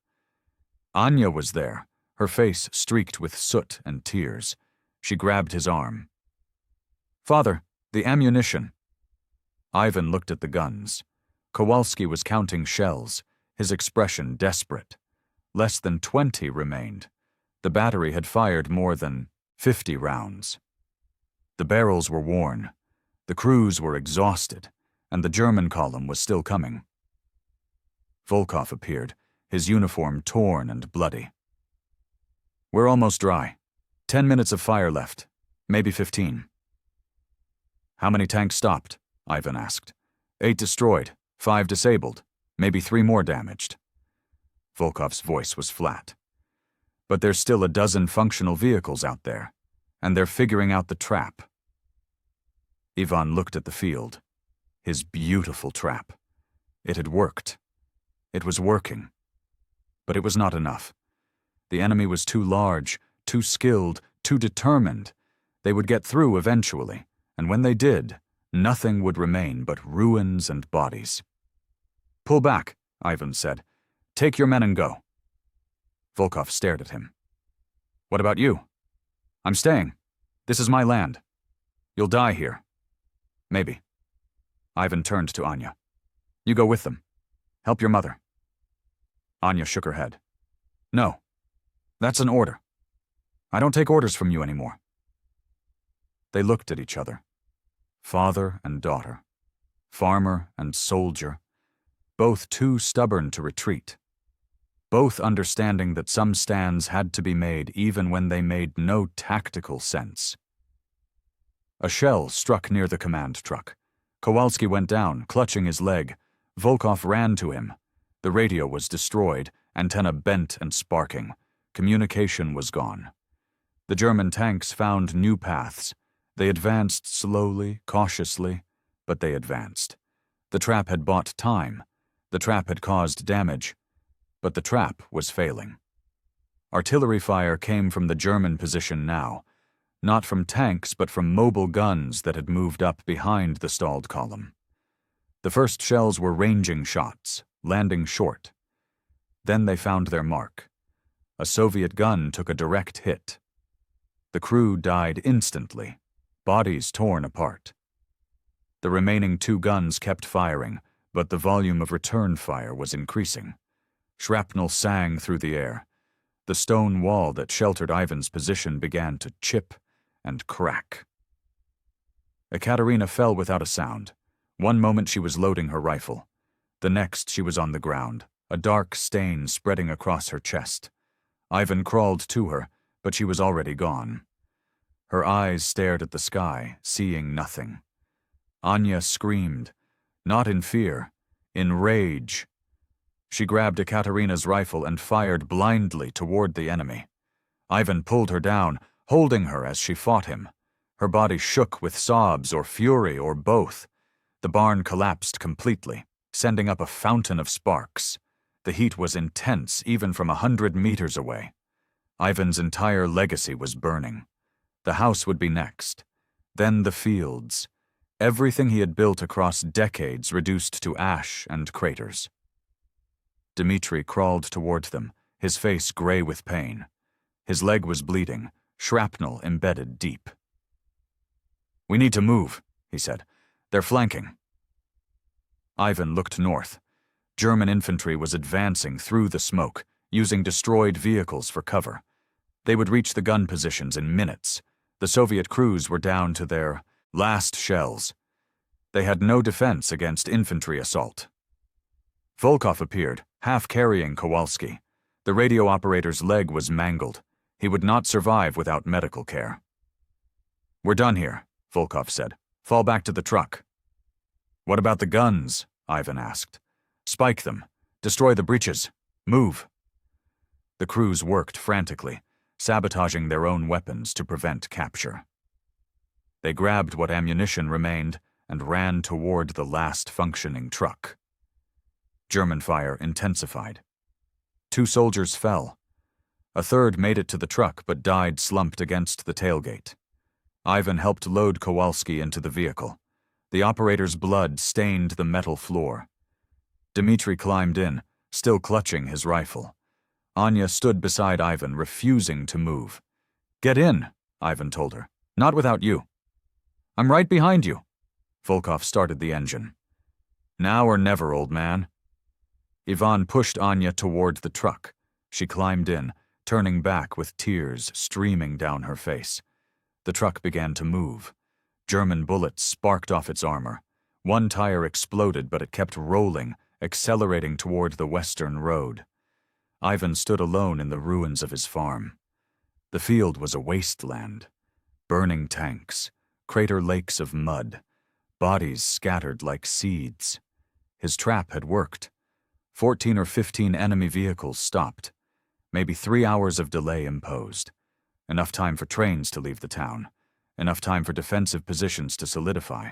Anya was there, her face streaked with soot and tears. She grabbed his arm. "Father, the ammunition." Ivan looked at the guns. Kowalski was counting shells, his expression desperate. Less than 20 remained. The battery had fired more than 50 rounds. The barrels were worn. The crews were exhausted, and the German column was still coming. Volkov appeared, his uniform torn and bloody. "We're almost dry. 10 minutes of fire left, maybe 15. "How many tanks stopped?" Ivan asked. 8 destroyed, 5 disabled, maybe 3 more damaged. Volkov's voice was flat. "But there's still a dozen functional vehicles out there, and they're figuring out the trap." Ivan looked at the field. His beautiful trap. It had worked. It was working. But it was not enough. The enemy was too large, too skilled, too determined. They would get through eventually, and when they did, nothing would remain but ruins and bodies. "Pull back," Ivan said. "Take your men and go." Volkov stared at him. "What about you?" "I'm staying. This is my land. You'll die here." "Maybe." Ivan turned to Anya. "You go with them. Help your mother." Anya shook her head. No, that's an order. I don't take orders from you anymore. They looked at each other. Father and daughter. Farmer and soldier. Both too stubborn to retreat. Both understanding that some stands had to be made even when they made no tactical sense. A shell struck near the command truck. Kowalski went down, clutching his leg. Volkov ran to him. The radio was destroyed, antenna bent and sparking. Communication was gone. The German tanks found new paths. They advanced slowly, cautiously, but they advanced. The trap had bought time. The trap had caused damage. But the trap was failing. Artillery fire came from the German position now, not from tanks but from mobile guns that had moved up behind the stalled column. The first shells were ranging shots, landing short. Then they found their mark. A Soviet gun took a direct hit. The crew died instantly, bodies torn apart. The remaining 2 guns kept firing, but the volume of return fire was increasing. Shrapnel sang through the air. The stone wall that sheltered Ivan's position began to chip and crack. Ekaterina fell without a sound. One moment she was loading her rifle. The next she was on the ground, a dark stain spreading across her chest. Ivan crawled to her, but she was already gone. Her eyes stared at the sky, seeing nothing. Anya screamed, not in fear, in rage. She grabbed Ekaterina's rifle and fired blindly toward the enemy. Ivan pulled her down, holding her as she fought him. Her body shook with sobs or fury or both. The barn collapsed completely, sending up a fountain of sparks. The heat was intense even from 100 meters away. Ivan's entire legacy was burning. The house would be next. Then the fields. Everything he had built across decades reduced to ash and craters. Dmitri crawled toward them, his face gray with pain. His leg was bleeding, shrapnel embedded deep. "We need to move," he said. "They're flanking." Ivan looked north. German infantry was advancing through the smoke, using destroyed vehicles for cover. They would reach the gun positions in minutes. The Soviet crews were down to their last shells. They had no defense against infantry assault. Volkov appeared, half carrying Kowalski. The radio operator's leg was mangled. He would not survive without medical care. "We're done here," Volkov said. "Fall back to the truck." "What about the guns?" Ivan asked. "Spike them. Destroy the breaches. Move." The crews worked frantically, sabotaging their own weapons to prevent capture. They grabbed what ammunition remained and ran toward the last functioning truck. German fire intensified. 2 soldiers fell. A third made it to the truck but died slumped against the tailgate. Ivan helped load Kowalski into the vehicle. The operator's blood stained the metal floor. Dmitri climbed in, still clutching his rifle. Anya stood beside Ivan, refusing to move. "Get in," Ivan told her. "Not without you." "I'm right behind you." Volkov started the engine. "Now or never, old man." Ivan pushed Anya toward the truck. She climbed in, turning back with tears streaming down her face. The truck began to move. German bullets sparked off its armor. One tire exploded, but it kept rolling, accelerating toward the western road. Ivan stood alone in the ruins of his farm. The field was a wasteland. Burning tanks, crater lakes of mud, bodies scattered like seeds. His trap had worked. 14 or 15 enemy vehicles stopped. Maybe 3 hours of delay imposed. Enough time for trains to leave the town. Enough time for defensive positions to solidify.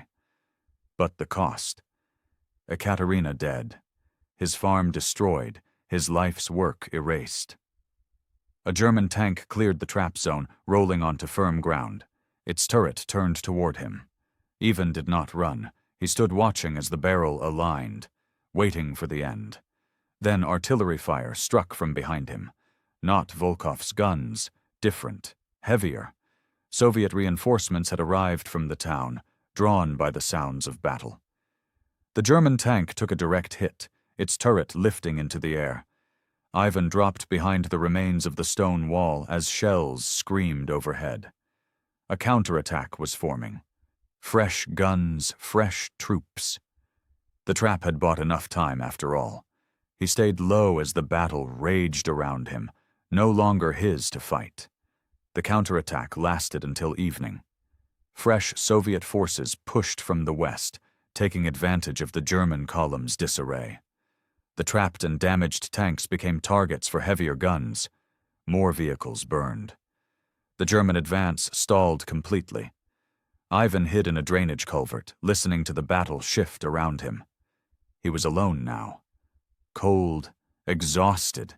But the cost. Ekaterina dead. His farm destroyed. His life's work erased. A German tank cleared the trap zone, rolling onto firm ground. Its turret turned toward him. Ivan did not run. He stood watching as the barrel aligned, waiting for the end. Then artillery fire struck from behind him. Not Volkov's guns, different, heavier. Soviet reinforcements had arrived from the town, drawn by the sounds of battle. The German tank took a direct hit, its turret lifting into the air. Ivan dropped behind the remains of the stone wall as shells screamed overhead. A counterattack was forming. Fresh guns, fresh troops. The trap had bought enough time after all. He stayed low as the battle raged around him, no longer his to fight. The counterattack lasted until evening. Fresh Soviet forces pushed from the west, taking advantage of the German column's disarray. The trapped and damaged tanks became targets for heavier guns. More vehicles burned. The German advance stalled completely. Ivan hid in a drainage culvert, listening to the battle shift around him. He was alone now. Cold, exhausted.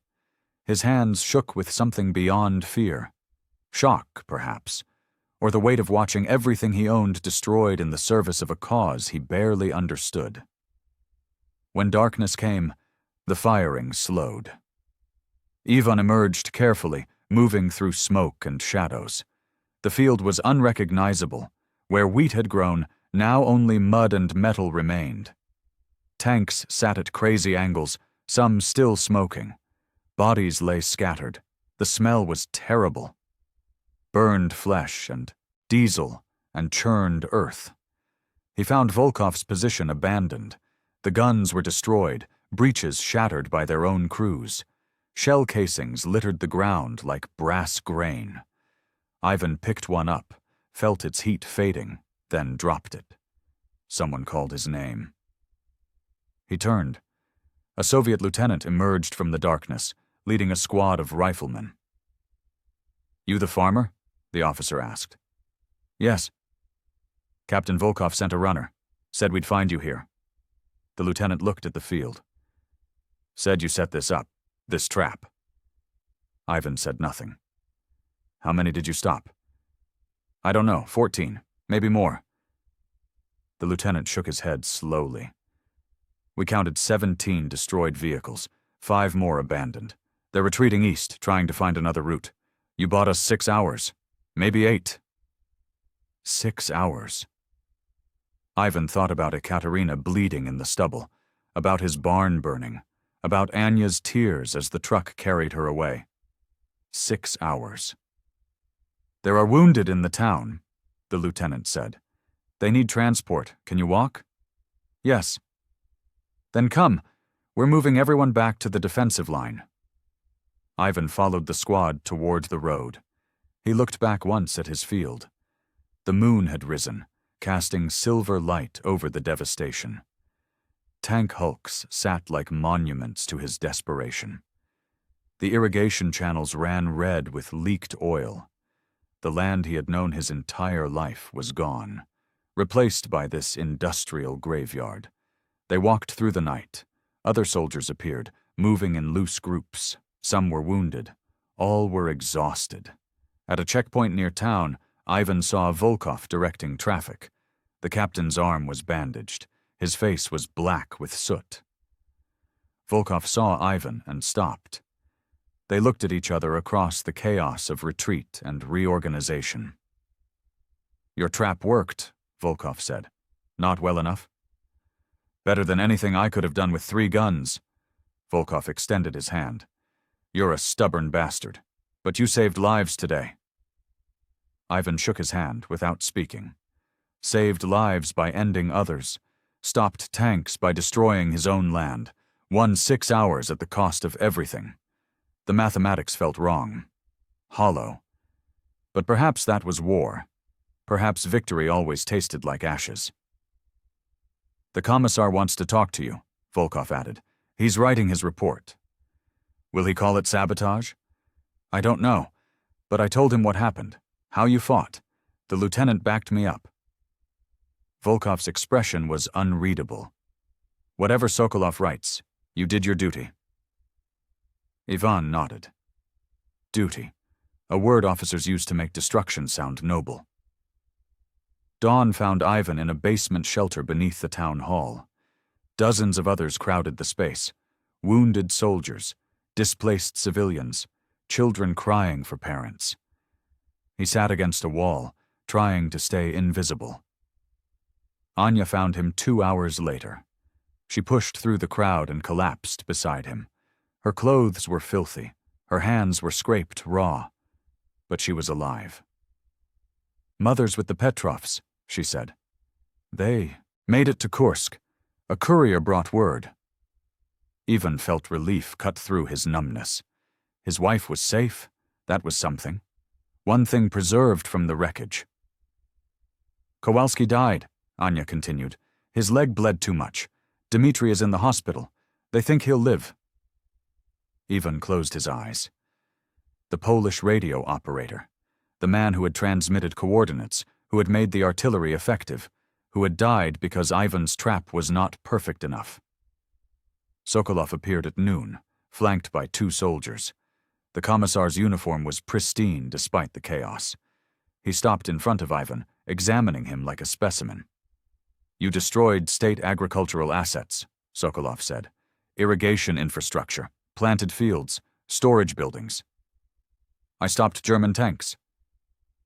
His hands shook with something beyond fear. Shock, perhaps, or the weight of watching everything he owned destroyed in the service of a cause he barely understood. When darkness came, the firing slowed. Ivan emerged carefully, moving through smoke and shadows. The field was unrecognizable. Where wheat had grown, now only mud and metal remained. Tanks sat at crazy angles, some still smoking. Bodies lay scattered. The smell was terrible. Burned flesh and diesel and churned earth. He found Volkov's position abandoned. The guns were destroyed, breaches shattered by their own crews. Shell casings littered the ground like brass grain. Ivan picked one up, felt its heat fading, then dropped it. Someone called his name. He turned. A Soviet lieutenant emerged from the darkness, leading a squad of riflemen. "You the farmer?" the officer asked. "Yes." "Captain Volkov sent a runner. Said we'd find you here." The lieutenant looked at the field. "Said you set this up, this trap." Ivan said nothing. "How many did you stop?" "I don't know, 14, maybe more." The lieutenant shook his head slowly. "We counted 17 destroyed vehicles, 5 more abandoned. They're retreating east, trying to find another route. You bought us 6 hours, maybe 8. 6 hours. Ivan thought about Ekaterina bleeding in the stubble, about his barn burning, about Anya's tears as the truck carried her away. 6 hours. "There are wounded in the town," the lieutenant said. "They need transport. Can you walk?" "Yes." "Then come. We're moving everyone back to the defensive line." Ivan followed the squad toward the road. He looked back once at his field. The moon had risen, casting silver light over the devastation. Tank hulks sat like monuments to his desperation. The irrigation channels ran red with leaked oil. The land he had known his entire life was gone, replaced by this industrial graveyard. They walked through the night. Other soldiers appeared, moving in loose groups. Some were wounded. All were exhausted. At a checkpoint near town, Ivan saw Volkov directing traffic. The captain's arm was bandaged. His face was black with soot. Volkov saw Ivan and stopped. They looked at each other across the chaos of retreat and reorganization. "Your trap worked," Volkov said. "Not well enough?" "Better than anything I could have done with 3 guns." Volkov extended his hand. "You're a stubborn bastard, but you saved lives today." Ivan shook his hand without speaking. Saved lives by ending others. Stopped tanks by destroying his own land. Won 6 hours at the cost of everything. The mathematics felt wrong. Hollow. But perhaps that was war. Perhaps victory always tasted like ashes. "The commissar wants to talk to you," Volkov added. "He's writing his report." "Will he call it sabotage?" "I don't know, but I told him what happened, how you fought. The lieutenant backed me up." Volkov's expression was unreadable. "Whatever Sokolov writes, you did your duty." Ivan nodded. Duty, a word officers use to make destruction sound noble. Dawn found Ivan in a basement shelter beneath the town hall. Dozens of others crowded the space. Wounded soldiers, displaced civilians, children crying for parents. He sat against a wall, trying to stay invisible. Anya found him 2 hours later. She pushed through the crowd and collapsed beside him. Her clothes were filthy, her hands were scraped raw, but she was alive. "Mother's with the Petrovs," she said. "They made it to Kursk. A courier brought word." Ivan felt relief cut through his numbness. His wife was safe. That was something. One thing preserved from the wreckage. "Kowalski died," Anya continued. "His leg bled too much. Dmitri is in the hospital. They think he'll live." Ivan closed his eyes. The Polish radio operator, the man who had transmitted coordinates, who had made the artillery effective, who had died because Ivan's trap was not perfect enough. Sokolov appeared at noon, flanked by 2 soldiers. The commissar's uniform was pristine despite the chaos. He stopped in front of Ivan, examining him like a specimen. "You destroyed state agricultural assets," Sokolov said. "Irrigation infrastructure, planted fields, storage buildings." "I stopped German tanks."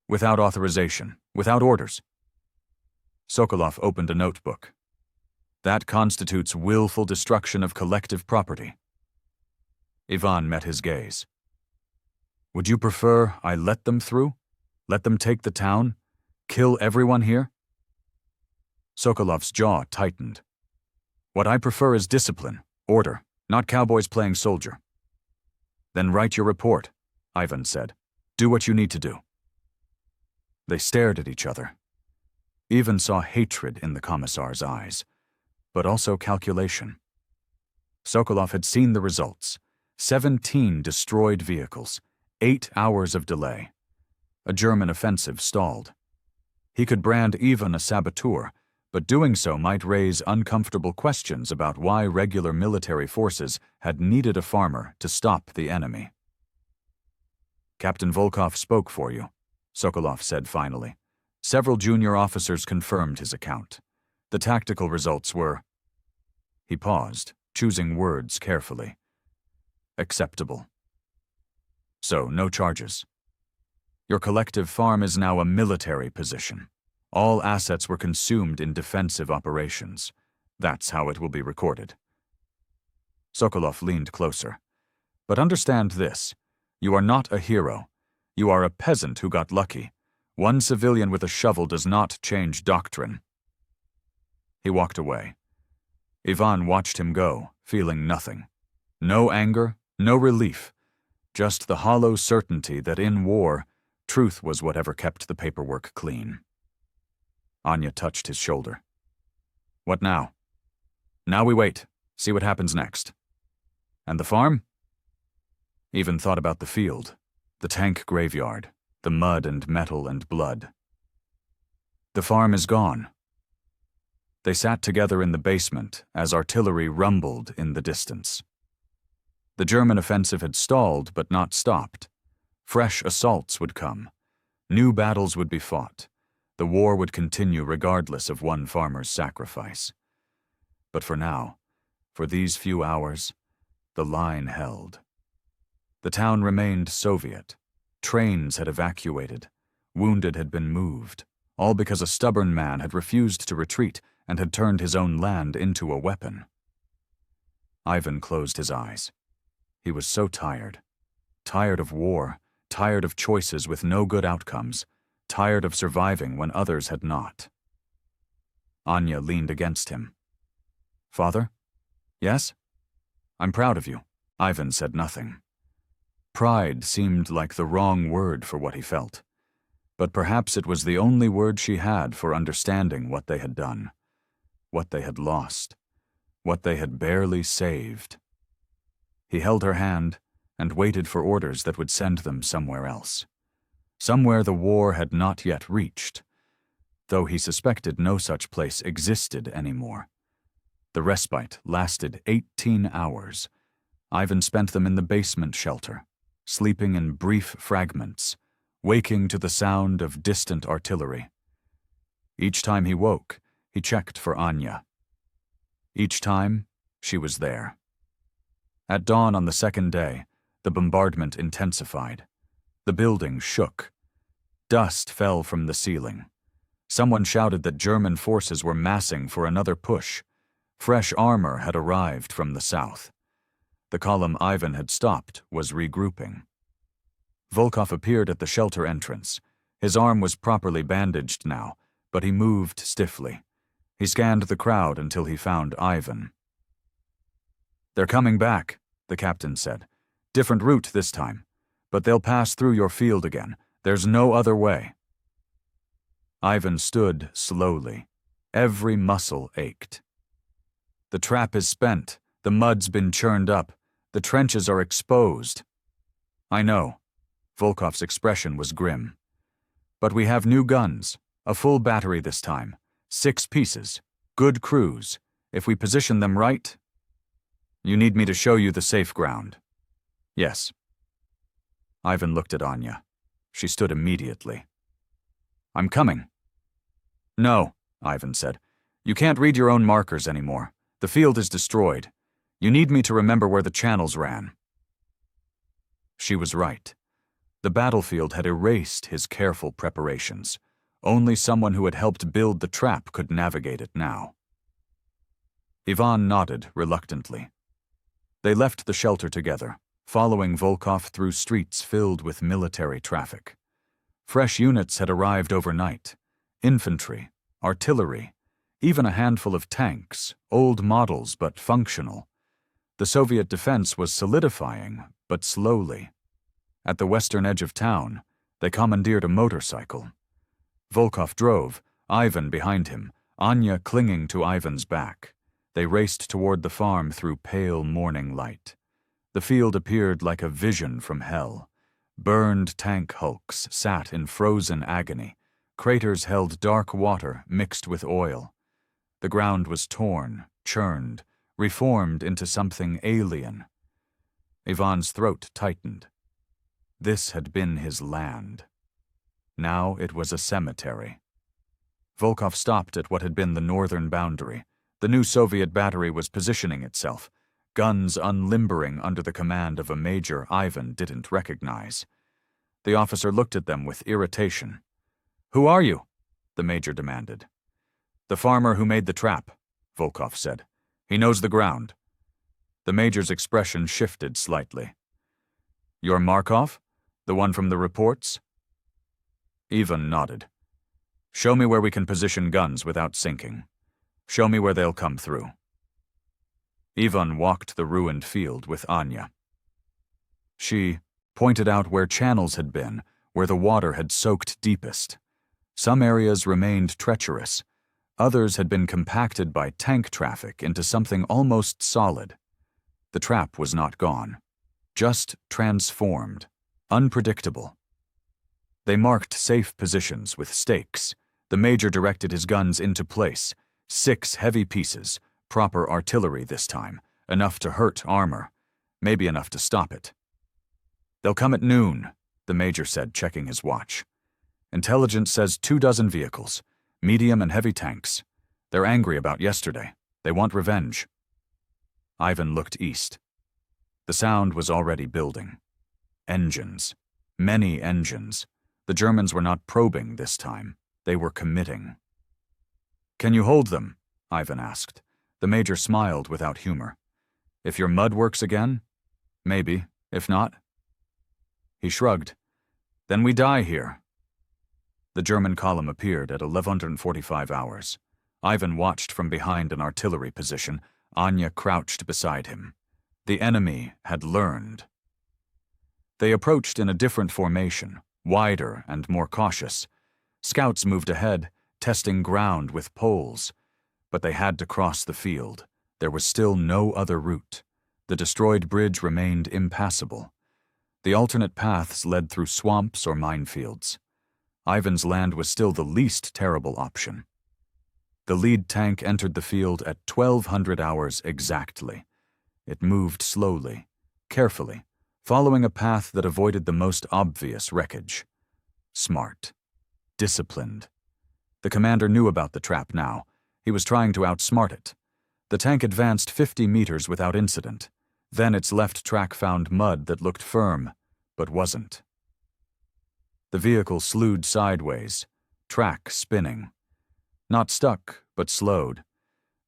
"Without authorization, without orders." Sokolov opened a notebook. "That constitutes willful destruction of collective property." Ivan met his gaze. "Would you prefer I let them through? Let them take the town? Kill everyone here?" Sokolov's jaw tightened. "What I prefer is discipline, order, not cowboys playing soldier." "Then write your report," Ivan said. "Do what you need to do." They stared at each other. Ivan saw hatred in the commissar's eyes, but also calculation. Sokolov had seen the results. 17 destroyed vehicles, 8 hours of delay. A German offensive stalled. He could brand Ivan a saboteur, but doing so might raise uncomfortable questions about why regular military forces had needed a farmer to stop the enemy. "Captain Volkov spoke for you," Sokolov said finally. Several junior officers confirmed his account. The tactical results were... He paused, choosing words carefully. "Acceptable." "So, no charges. Your collective farm is now a military position. All assets were consumed in defensive operations. That's how it will be recorded." Sokolov leaned closer. "But understand this. You are not a hero. You are a peasant who got lucky. One civilian with a shovel does not change doctrine." He walked away. Ivan watched him go, feeling nothing. No anger, no relief. Just the hollow certainty that in war, truth was whatever kept the paperwork clean. Anya touched his shoulder. "What now?" "Now we wait, see what happens next." "And the farm?" Ivan thought about the field, the tank graveyard, the mud and metal and blood. "The farm is gone." They sat together in the basement as artillery rumbled in the distance. The German offensive had stalled but not stopped. Fresh assaults would come. New battles would be fought. The war would continue regardless of one farmer's sacrifice. But for now, for these few hours, the line held. The town remained Soviet. Trains had evacuated. Wounded had been moved, all because a stubborn man had refused to retreat and had turned his own land into a weapon. Ivan closed his eyes. He was so tired. Tired of war, tired of choices with no good outcomes, tired of surviving when others had not. Anya leaned against him. "Father?" "Yes?" "I'm proud of you." Ivan said nothing. Pride seemed like the wrong word for what he felt, but perhaps it was the only word she had for understanding what they had done, what they had lost, what they had barely saved. He held her hand and waited for orders that would send them somewhere else, somewhere the war had not yet reached, though he suspected no such place existed anymore. The respite lasted 18 hours. Ivan spent them in the basement shelter, sleeping in brief fragments, waking to the sound of distant artillery. Each time he woke, he checked for Anya. Each time, she was there. At dawn on the second day, the bombardment intensified. The building shook. Dust fell from the ceiling. Someone shouted that German forces were massing for another push. Fresh armor had arrived from the south. The column Ivan had stopped was regrouping. Volkov appeared at the shelter entrance. His arm was properly bandaged now, but he moved stiffly. He scanned the crowd until he found Ivan. "They're coming back," the captain said. "Different route this time, but they'll pass through your field again. There's no other way." Ivan stood slowly. Every muscle ached. "The trap is spent. The mud's been churned up. The trenches are exposed." "I know." Volkov's expression was grim. "But we have new guns, a full battery this time, 6 pieces, good crews. If we position them right..." "You need me to show you the safe ground?" "Yes." Ivan looked at Anya. She stood immediately. "I'm coming." "No," Ivan said. "You can't read your own markers anymore. The field is destroyed. You need me to remember where the channels ran." She was right. The battlefield had erased his careful preparations. Only someone who had helped build the trap could navigate it now. Ivan nodded reluctantly. They left the shelter together, following Volkov through streets filled with military traffic. Fresh units had arrived overnight. Infantry, artillery, even a handful of tanks, old models but functional. The Soviet defense was solidifying, but slowly. At the western edge of town, they commandeered a motorcycle. Volkov drove, Ivan behind him, Anya clinging to Ivan's back. They raced toward the farm through pale morning light. The field appeared like a vision from hell. Burned tank hulks sat in frozen agony. Craters held dark water mixed with oil. The ground was torn, churned, reformed into something alien. Ivan's throat tightened. This had been his land. Now it was a cemetery. Volkov stopped at what had been the northern boundary. The new Soviet battery was positioning itself, guns unlimbering under the command of a major Ivan didn't recognize. The officer looked at them with irritation. "Who are you?" the major demanded. "The farmer who made the trap," Volkov said. "He knows the ground." The major's expression shifted slightly. "You're Markov? The one from the reports?" Ivan nodded. "Show me where we can position guns without sinking. Show me where they'll come through." Ivan walked the ruined field with Anya. She pointed out where channels had been, where the water had soaked deepest. Some areas remained treacherous. Others had been compacted by tank traffic into something almost solid. The trap was not gone, just transformed, unpredictable. They marked safe positions with stakes. The major directed his guns into place. 6 heavy pieces, proper artillery this time, enough to hurt armor, maybe enough to stop it. "They'll come at noon," the major said, checking his watch. "Intelligence says 24 vehicles, medium and heavy tanks. They're angry about yesterday. They want revenge." Ivan looked east. The sound was already building. Engines. Many engines. The Germans were not probing this time. They were committing. "Can you hold them?" Ivan asked. The major smiled without humor. "If your mud works again? Maybe. If not?" He shrugged. "Then we die here." The German column appeared at 11:45 hours. Ivan watched from behind an artillery position. Anya crouched beside him. The enemy had learned. They approached in a different formation, wider and more cautious. Scouts moved ahead, testing ground with poles. But they had to cross the field. There was still no other route. The destroyed bridge remained impassable. The alternate paths led through swamps or minefields. Ivan's land was still the least terrible option. The lead tank entered the field at 1200 hours exactly. It moved slowly, carefully, following a path that avoided the most obvious wreckage. Smart. Disciplined. The commander knew about the trap now. He was trying to outsmart it. The tank advanced 50 meters without incident. Then its left track found mud that looked firm, but wasn't. The vehicle slewed sideways, track spinning. Not stuck, but slowed.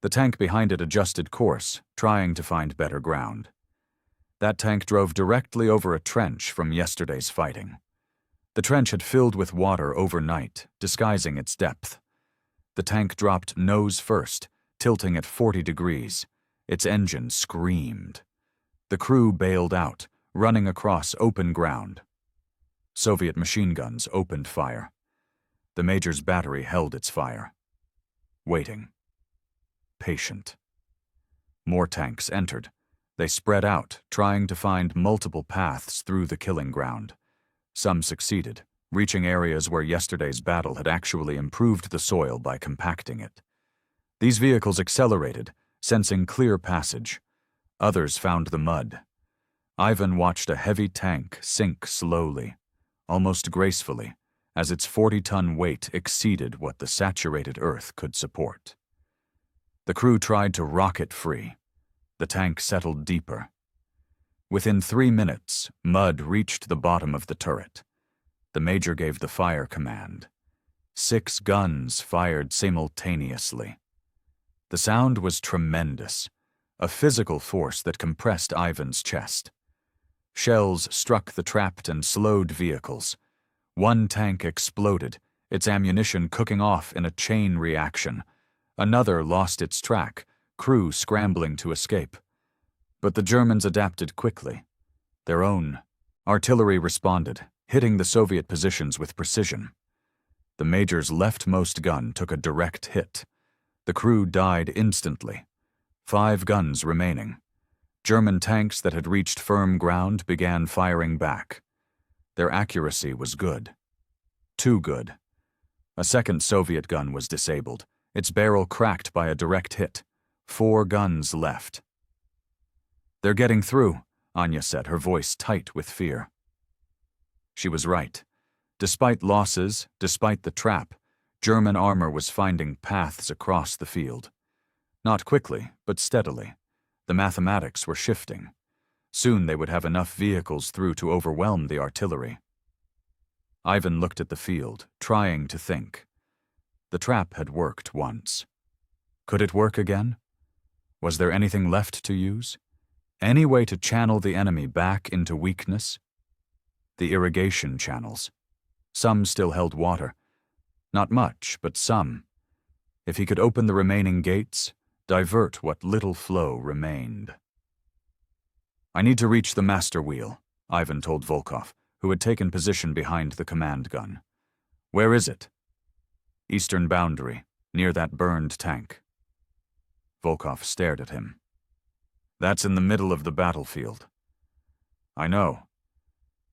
The tank behind it adjusted course, trying to find better ground. That tank drove directly over a trench from yesterday's fighting. The trench had filled with water overnight, disguising its depth. The tank dropped nose first, tilting at 40 degrees. Its engine screamed. The crew bailed out, running across open ground. Soviet machine guns opened fire. The Major's battery held its fire. Waiting. Patient. More tanks entered. They spread out, trying to find multiple paths through the killing ground. Some succeeded, reaching areas where yesterday's battle had actually improved the soil by compacting it. These vehicles accelerated, sensing clear passage. Others found the mud. Ivan watched a heavy tank sink slowly, almost gracefully, as its 40-ton weight exceeded what the saturated earth could support. The crew tried to rock it free. The tank settled deeper. Within 3 minutes, mud reached the bottom of the turret. The Major gave the fire command. 6 guns fired simultaneously. The sound was tremendous, a physical force that compressed Ivan's chest. Shells struck the trapped and slowed vehicles. One tank exploded, its ammunition cooking off in a chain reaction. Another lost its track, crew scrambling to escape. But the Germans adapted quickly. Their own artillery responded, hitting the Soviet positions with precision. The Major's leftmost gun took a direct hit. The crew died instantly. 5 guns remaining. German tanks that had reached firm ground began firing back. Their accuracy was good. Too good. A second Soviet gun was disabled, its barrel cracked by a direct hit. 4 guns left. "They're getting through," Anya said, her voice tight with fear. She was right. Despite losses, despite the trap, German armor was finding paths across the field. Not quickly, but steadily. The mathematics were shifting. Soon they would have enough vehicles through to overwhelm the artillery. Ivan looked at the field, trying to think. The trap had worked once. Could it work again? Was there anything left to use? Any way to channel the enemy back into weakness? The irrigation channels. Some still held water. Not much, but some. If he could open the remaining gates, divert what little flow remained. "I need to reach the master wheel," Ivan told Volkov, who had taken position behind the command gun. "Where is it?" "Eastern boundary, near that burned tank." Volkov stared at him. "That's in the middle of the battlefield." "I know.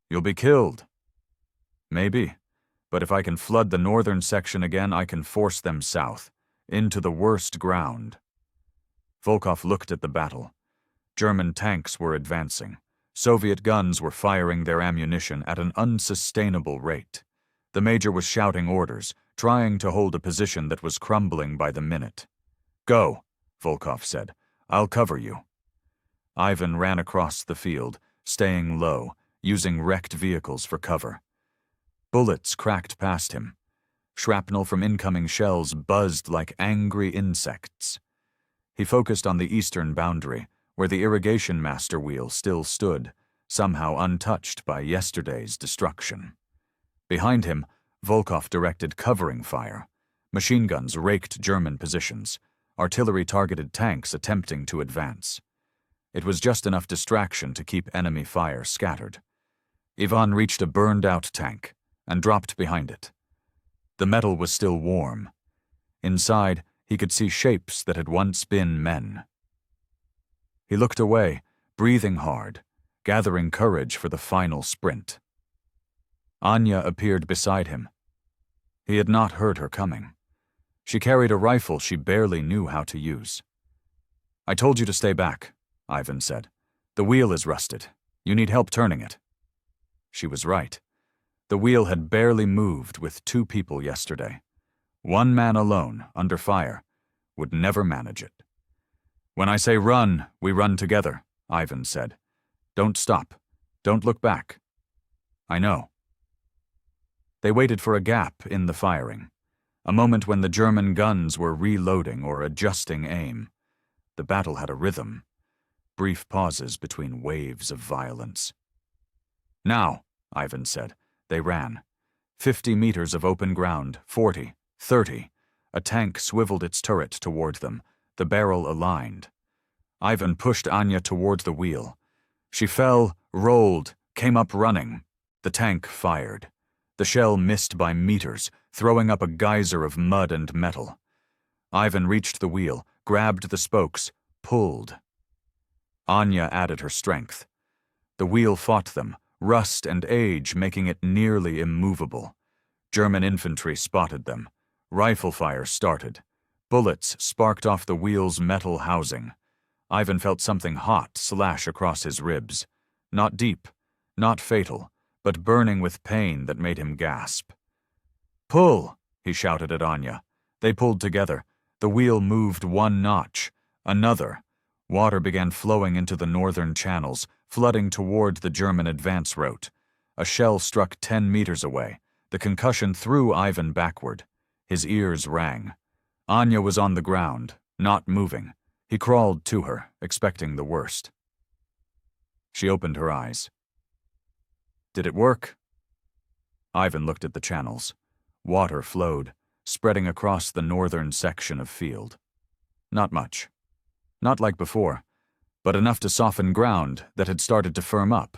You'll be killed." "Maybe, but if I can flood the northern section again, I can force them south, into the worst ground." Volkov looked at the battle. German tanks were advancing. Soviet guns were firing their ammunition at an unsustainable rate. The Major was shouting orders, trying to hold a position that was crumbling by the minute. "Go," Volkov said. "I'll cover you." Ivan ran across the field, staying low, using wrecked vehicles for cover. Bullets cracked past him. Shrapnel from incoming shells buzzed like angry insects. He focused on the eastern boundary, where the irrigation master wheel still stood, somehow untouched by yesterday's destruction. Behind him, Volkov directed covering fire. Machine guns raked German positions. Artillery targeted tanks attempting to advance. It was just enough distraction to keep enemy fire scattered. Ivan reached a burned-out tank and dropped behind it. The metal was still warm. Inside, he could see shapes that had once been men. He looked away, breathing hard, gathering courage for the final sprint. Anya appeared beside him. He had not heard her coming. She carried a rifle she barely knew how to use. "I told you to stay back," Ivan said. "The wheel is rusted. You need help turning it." She was right. The wheel had barely moved with 2 people yesterday. One man alone, under fire, would never manage it. "When I say run, we run together," Ivan said. "Don't stop. Don't look back." "I know." They waited for a gap in the firing, a moment when the German guns were reloading or adjusting aim. The battle had a rhythm. brief pauses between waves of violence. "Now," Ivan said. They ran. 50 meters of open ground, 40, 30. A tank swiveled its turret toward them, the barrel aligned. Ivan pushed Anya toward the wheel. She fell, rolled, came up running. The tank fired. The shell missed by meters, throwing up a geyser of mud and metal. Ivan reached the wheel, grabbed the spokes, pulled. Anya added her strength. The wheel fought them, rust and age making it nearly immovable. German infantry spotted them. Rifle fire started. Bullets sparked off the wheel's metal housing. Ivan felt something hot slash across his ribs. Not deep, not fatal, but burning with pain that made him gasp. "Pull!" he shouted at Anya. They pulled together. The wheel moved one notch. Another. Water began flowing into the northern channels, flooding toward the German advance route. A shell struck 10 meters away. The concussion threw Ivan backward. His ears rang. Anya was on the ground, not moving. He crawled to her, expecting the worst. She opened her eyes. "Did it work?" Ivan looked at the channels. Water flowed, spreading across the northern section of field. Not much. Not like before, but enough to soften ground that had started to firm up,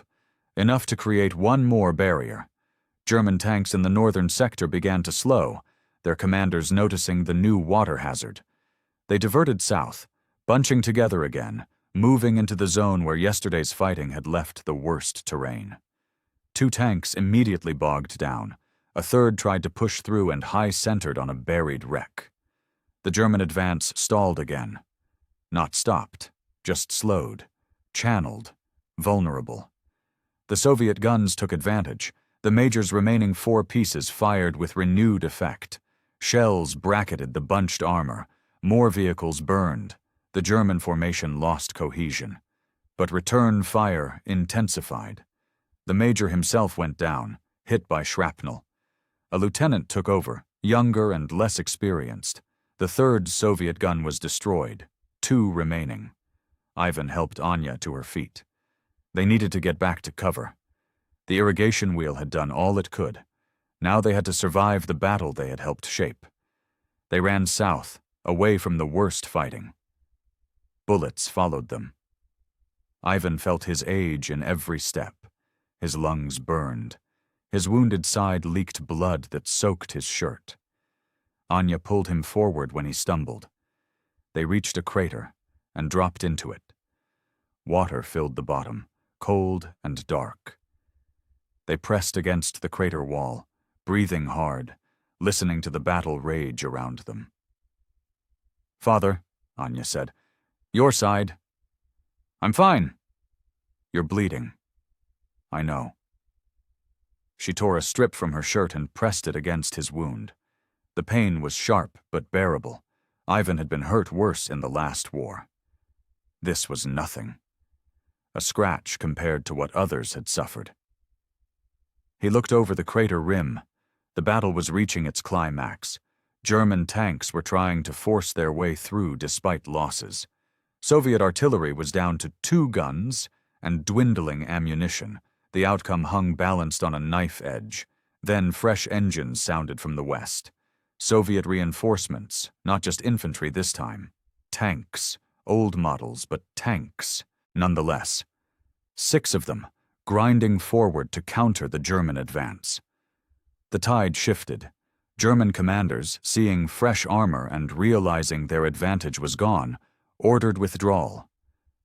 enough to create one more barrier. German tanks in the northern sector began to slow, their commanders noticing the new water hazard. They diverted south, bunching together again, moving into the zone where yesterday's fighting had left the worst terrain. 2 tanks immediately bogged down. A third tried to push through and high-centered on a buried wreck. The German advance stalled again. Not stopped, just slowed, channeled, vulnerable. The Soviet guns took advantage. The Major's remaining 4 pieces fired with renewed effect. Shells bracketed the bunched armor. More vehicles burned. The German formation lost cohesion. But return fire intensified. The Major himself went down, hit by shrapnel. A lieutenant took over, younger and less experienced. The 3rd Soviet gun was destroyed. 2 remaining. Ivan helped Anya to her feet. They needed to get back to cover. The irrigation wheel had done all it could. Now they had to survive the battle they had helped shape. They ran south, away from the worst fighting. Bullets followed them. Ivan felt his age in every step. His lungs burned. His wounded side leaked blood that soaked his shirt. Anya pulled him forward when he stumbled. They reached a crater and dropped into it. Water filled the bottom, cold and dark. They pressed against the crater wall, breathing hard, listening to the battle rage around them. "Father," Anya said, "your side." "I'm fine." "You're bleeding." "I know." She tore a strip from her shirt and pressed it against his wound. The pain was sharp but bearable. Ivan had been hurt worse in the last war. This was nothing. A scratch compared to what others had suffered. He looked over the crater rim. The battle was reaching its climax. German tanks were trying to force their way through despite losses. Soviet artillery was down to 2 guns and dwindling ammunition. The outcome hung balanced on a knife edge. Then fresh engines sounded from the west. Soviet reinforcements, not just infantry this time. Tanks, old models, but tanks, nonetheless. 6 of them, grinding forward to counter the German advance. The tide shifted. German commanders, seeing fresh armor and realizing their advantage was gone, ordered withdrawal.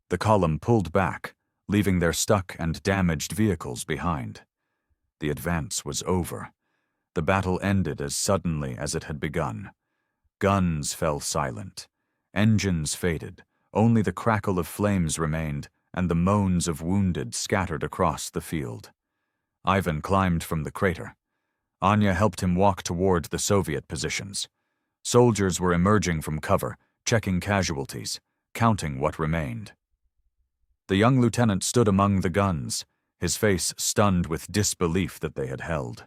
The column pulled back, leaving their stuck and damaged vehicles behind. The advance was over. The battle ended as suddenly as it had begun. Guns fell silent. Engines faded. Only the crackle of flames remained, and the moans of wounded scattered across the field. Ivan climbed from the crater. Anya helped him walk toward the Soviet positions. Soldiers were emerging from cover, checking casualties, counting what remained. The young lieutenant stood among the guns, his face stunned with disbelief that they had held.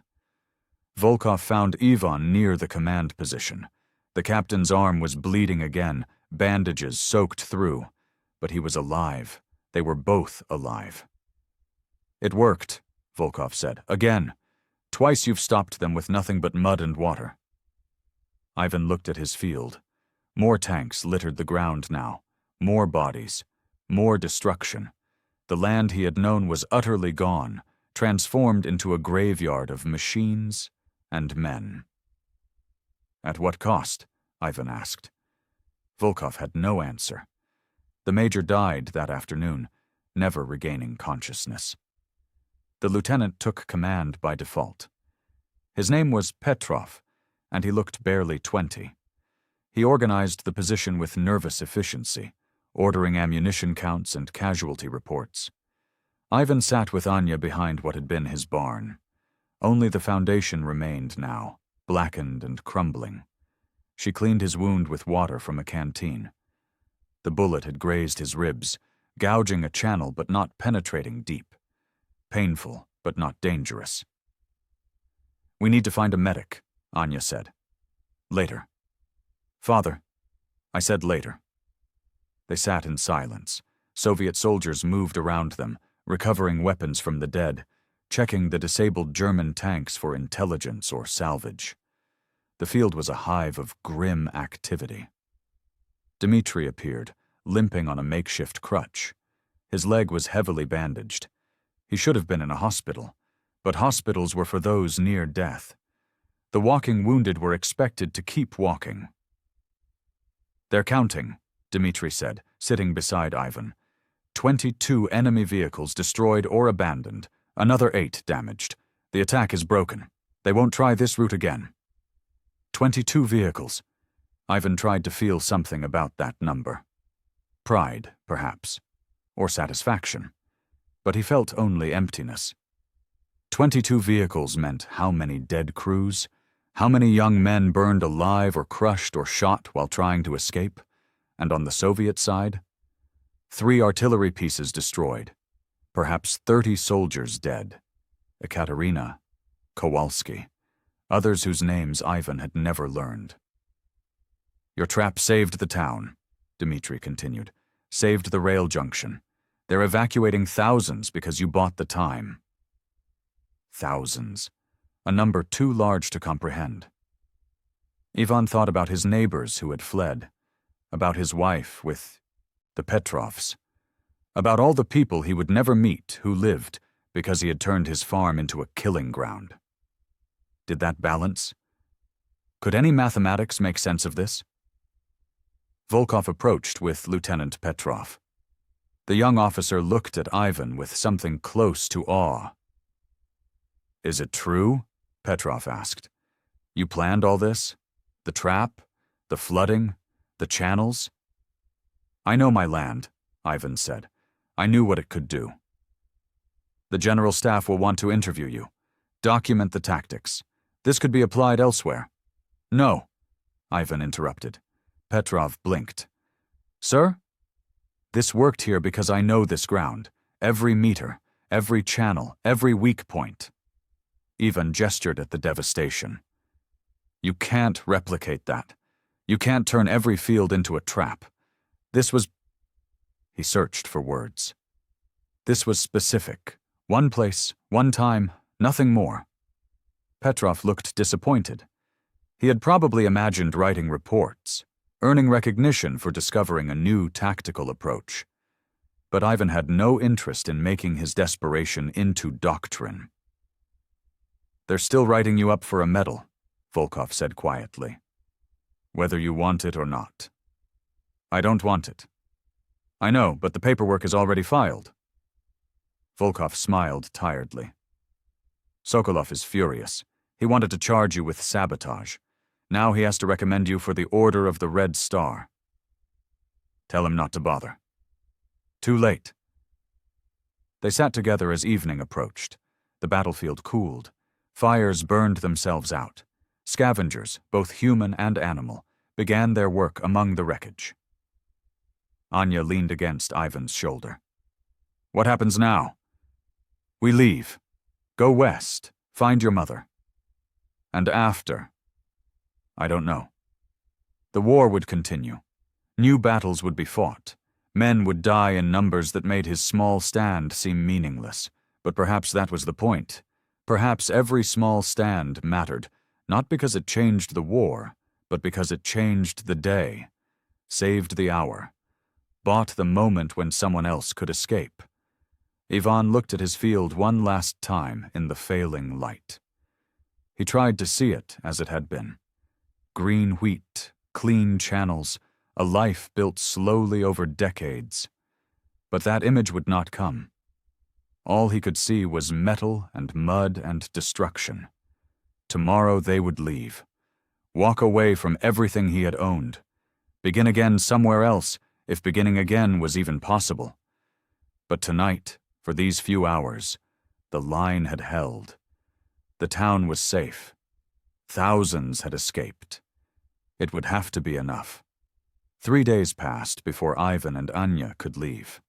Volkov found Ivan near the command position. The captain's arm was bleeding again, bandages soaked through, but he was alive, They were both alive. "It worked," Volkov said. "Again. Twice you've stopped them with nothing but mud and water." Ivan looked at his field. More tanks littered the ground now. More bodies. More destruction. The land he had known was utterly gone, transformed into a graveyard of machines and men. "At what cost?" Ivan asked. Volkov had no answer. The major died that afternoon, never regaining consciousness. The lieutenant took command by default. His name was Petrov, and he looked barely 20. He organized the position with nervous efficiency, ordering ammunition counts and casualty reports. Ivan sat with Anya behind what had been his barn. Only the foundation remained now, blackened and crumbling. She cleaned his wound with water from a canteen. The bullet had grazed his ribs, gouging a channel but not penetrating deep. Painful, but not dangerous. "We need to find a medic," Anya said. "Later." "Father." I said later. They sat in silence. Soviet soldiers moved around them, recovering weapons from the dead, checking the disabled German tanks for intelligence or salvage. The field was a hive of grim activity. Dmitri appeared, limping on a makeshift crutch. His leg was heavily bandaged. He should have been in a hospital, but hospitals were for those near death. The walking wounded were expected to keep walking. "They're counting," Dmitri said, sitting beside Ivan. 22 enemy vehicles destroyed or abandoned, another 8 damaged. The attack is broken. They won't try this route again. 22 vehicles. Ivan tried to feel something about that number. Pride, perhaps, or satisfaction. But he felt only emptiness. 22 vehicles meant how many dead crews? How many young men burned alive or crushed or shot while trying to escape? And on the Soviet side? 3 artillery pieces destroyed. Perhaps 30 soldiers dead. Ekaterina, Kowalski, others whose names Ivan had never learned. "Your trap saved the town," Dmitri continued. "Saved the rail junction. They're evacuating thousands because you bought the time." Thousands. A number too large to comprehend. Ivan thought about his neighbors who had fled, about his wife with the Petrovs, about all the people he would never meet who lived because he had turned his farm into a killing ground. Did that balance? Could any mathematics make sense of this? Volkov approached with Lieutenant Petrov. The young officer looked at Ivan with something close to awe. "Is it true?" Petrov asked. "You planned all this? The trap? The flooding? The channels?" "I know my land," Ivan said. "I knew what it could do." "The General Staff will want to interview you. Document the tactics. This could be applied elsewhere." "No," Ivan interrupted. Petrov blinked. "Sir? This worked here because I know this ground. Every meter, every channel, every weak point." Ivan gestured at the devastation. "You can't replicate that. You can't turn every field into a trap. This was..." He searched for words. "This was specific. One place, one time, nothing more." Petrov looked disappointed. He had probably imagined writing reports, earning recognition for discovering a new tactical approach. But Ivan had no interest in making his desperation into doctrine. "They're still writing you up for a medal," Volkov said quietly. "Whether you want it or not." "I don't want it." "I know, but the paperwork is already filed." Volkov smiled tiredly. "Sokolov is furious. He wanted to charge you with sabotage. Now he has to recommend you for the Order of the Red Star." "Tell him not to bother." "Too late." They sat together as evening approached. The battlefield cooled. Fires burned themselves out. Scavengers, both human and animal, began their work among the wreckage. Anya leaned against Ivan's shoulder. "What happens now?" "We leave. Go west. Find your mother." "And after?" "I don't know." The war would continue. New battles would be fought. Men would die in numbers that made his small stand seem meaningless, but perhaps that was the point. Perhaps every small stand mattered, not because it changed the war, but because it changed the day, saved the hour, bought the moment when someone else could escape. Ivan looked at his field one last time in the failing light. He tried to see it as it had been. Green wheat, clean channels, a life built slowly over decades. But that image would not come. All he could see was metal and mud and destruction. Tomorrow they would leave. Walk away from everything he had owned. Begin again somewhere else, if beginning again was even possible. But tonight, for these few hours, the line had held. The town was safe. Thousands had escaped. It would have to be enough. 3 days passed before Ivan and Anya could leave.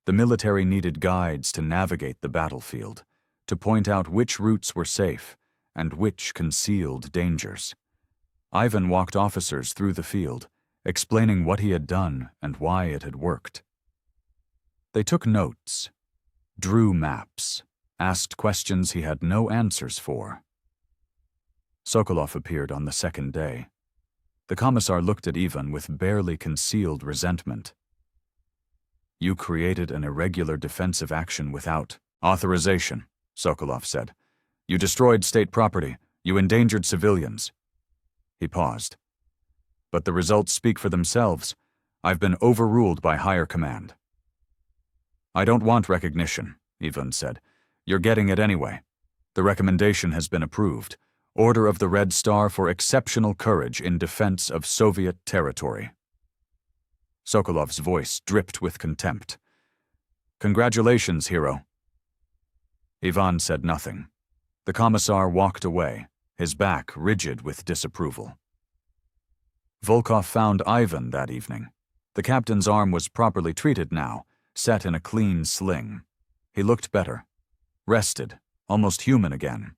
The military needed guides to navigate the battlefield, to point out which routes were safe and which concealed dangers. Ivan walked officers through the field, explaining what he had done and why it had worked. They took notes, drew maps, asked questions he had no answers for. Sokolov appeared on the second day. The commissar looked at Ivan with barely concealed resentment. "You created an irregular defensive action without authorization," Sokolov said. "You destroyed state property. You endangered civilians." He paused. "But the results speak for themselves. I've been overruled by higher command." "I don't want recognition," Ivan said. "You're getting it anyway. The recommendation has been approved. Order of the Red Star for exceptional courage in defense of Soviet territory." Sokolov's voice dripped with contempt. "Congratulations, hero." Ivan said nothing. The commissar walked away, his back rigid with disapproval. Volkov found Ivan that evening. The captain's arm was properly treated now, set in a clean sling. He looked better, rested, almost human again.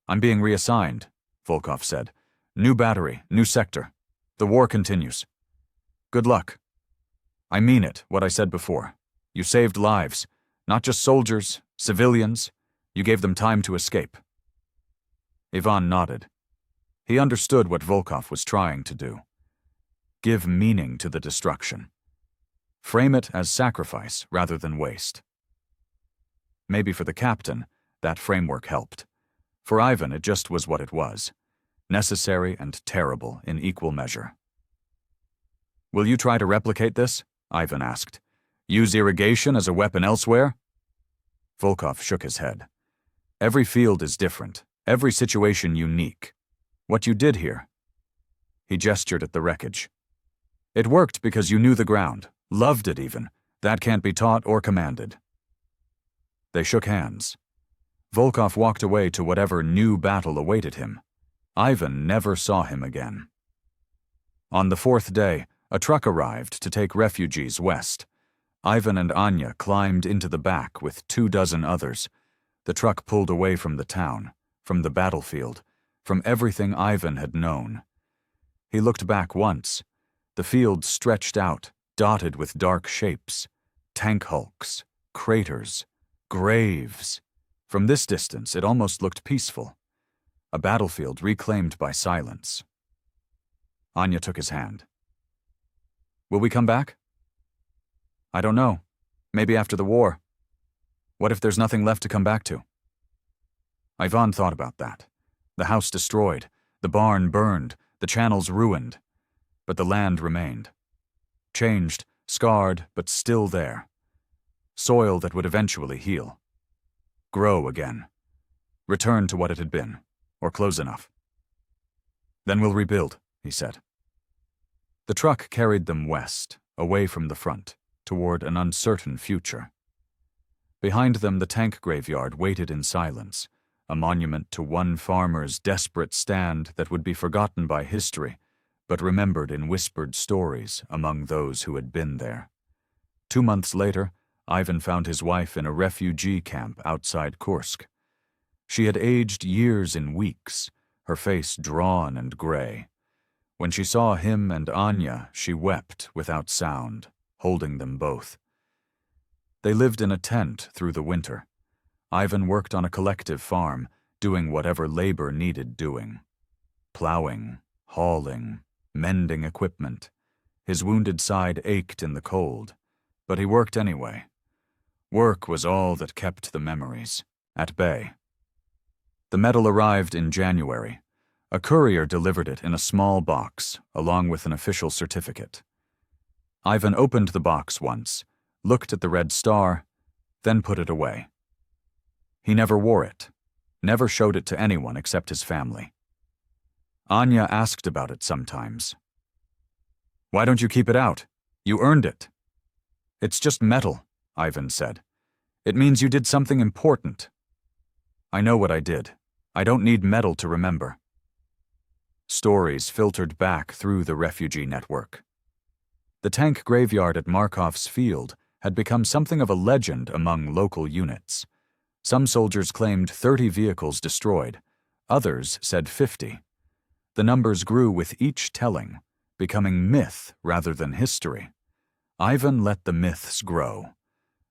"I'm being reassigned," Volkov said. "New battery, new sector. The war continues. Good luck." "I mean it, what I said before. You saved lives, not just soldiers, civilians. You gave them time to escape." Ivan nodded. He understood what Volkov was trying to do. Give meaning to the destruction. Frame it as sacrifice rather than waste. Maybe for the captain, that framework helped. For Ivan, it just was what it was. Necessary and terrible in equal measure. "Will you try to replicate this?" Ivan asked. "Use irrigation as a weapon elsewhere?" Volkov shook his head. "Every field is different, every situation unique. What you did here..." He gestured at the wreckage. "It worked because you knew the ground, loved it even. That can't be taught or commanded." They shook hands. Volkov walked away to whatever new battle awaited him. Ivan never saw him again. On the 4th day, a truck arrived to take refugees west. Ivan and Anya climbed into the back with 24 others. The truck pulled away from the town, from the battlefield, from everything Ivan had known. He looked back once. The field stretched out, dotted with dark shapes. Tank hulks, craters, graves. From this distance, it almost looked peaceful. A battlefield reclaimed by silence. Anya took his hand. "Will we come back?" "I don't know. Maybe after the war. What if there's nothing left to come back to?" Ivan thought about that. The house destroyed, the barn burned, the channels ruined. But the land remained. Changed, scarred, but still there. Soil that would eventually heal. Grow again. Return to what it had been, or close enough. "Then we'll rebuild," he said. The truck carried them west, away from the front, toward an uncertain future. Behind them, the tank graveyard waited in silence, a monument to one farmer's desperate stand that would be forgotten by history, but remembered in whispered stories among those who had been there. 2 months later, Ivan found his wife in a refugee camp outside Kursk. She had aged years in weeks, her face drawn and gray. When she saw him and Anya, she wept without sound, holding them both. They lived in a tent through the winter. Ivan worked on a collective farm, doing whatever labor needed doing. Plowing, hauling, mending equipment. His wounded side ached in the cold, but he worked anyway. Work was all that kept the memories at bay. The medal arrived in January. A courier delivered it in a small box, along with an official certificate. Ivan opened the box once, looked at the red star, then put it away. He never wore it, never showed it to anyone except his family. Anya asked about it sometimes. "Why don't you keep it out? You earned it." "It's just metal," Ivan said. "It means you did something important." "I know what I did. I don't need metal to remember." Stories filtered back through the refugee network. The tank graveyard at Markov's field had become something of a legend among local units. Some soldiers claimed 30 vehicles destroyed. Others said 50. The numbers grew with each telling, becoming myth rather than history. Ivan let the myths grow.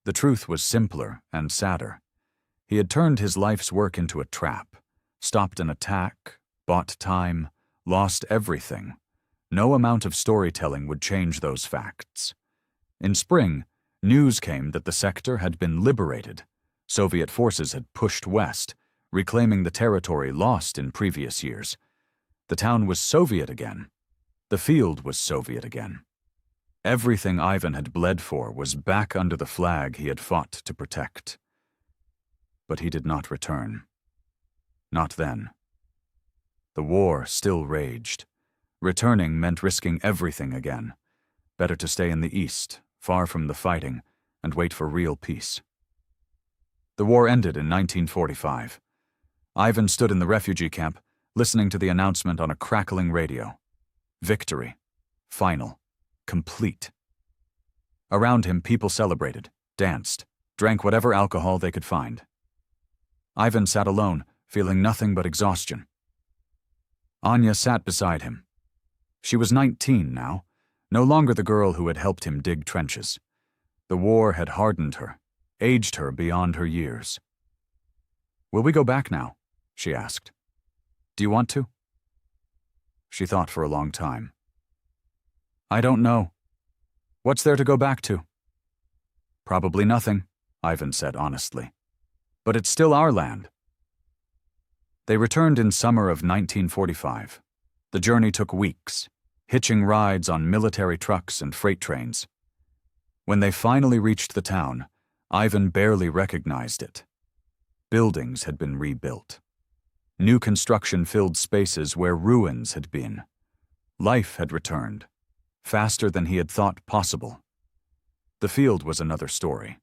The truth was simpler and sadder. He had turned his life's work into a trap, stopped an attack, bought time, lost everything. No amount of storytelling would change those facts. In spring, news came that the sector had been liberated. Soviet forces had pushed west, reclaiming the territory lost in previous years. The town was Soviet again. The field was Soviet again. Everything Ivan had bled for was back under the flag he had fought to protect. But he did not return. Not then. The war still raged. Returning meant risking everything again. Better to stay in the East, far from the fighting, and wait for real peace. The war ended in 1945. Ivan stood in the refugee camp, listening to the announcement on a crackling radio. Victory. Final. Complete. Around him, people celebrated, danced, drank whatever alcohol they could find. Ivan sat alone, feeling nothing but exhaustion. Anya sat beside him. She was 19 now, no longer the girl who had helped him dig trenches. The war had hardened her, aged her beyond her years. "Will we go back now?" she asked. "Do you want to?" She thought for a long time. "I don't know. What's there to go back to?" "Probably nothing," Ivan said honestly. "But it's still our land." They returned in summer of 1945. The journey took weeks, hitching rides on military trucks and freight trains. When they finally reached the town, Ivan barely recognized it. Buildings had been rebuilt. New construction filled spaces where ruins had been. Life had returned, faster than he had thought possible. The field was another story.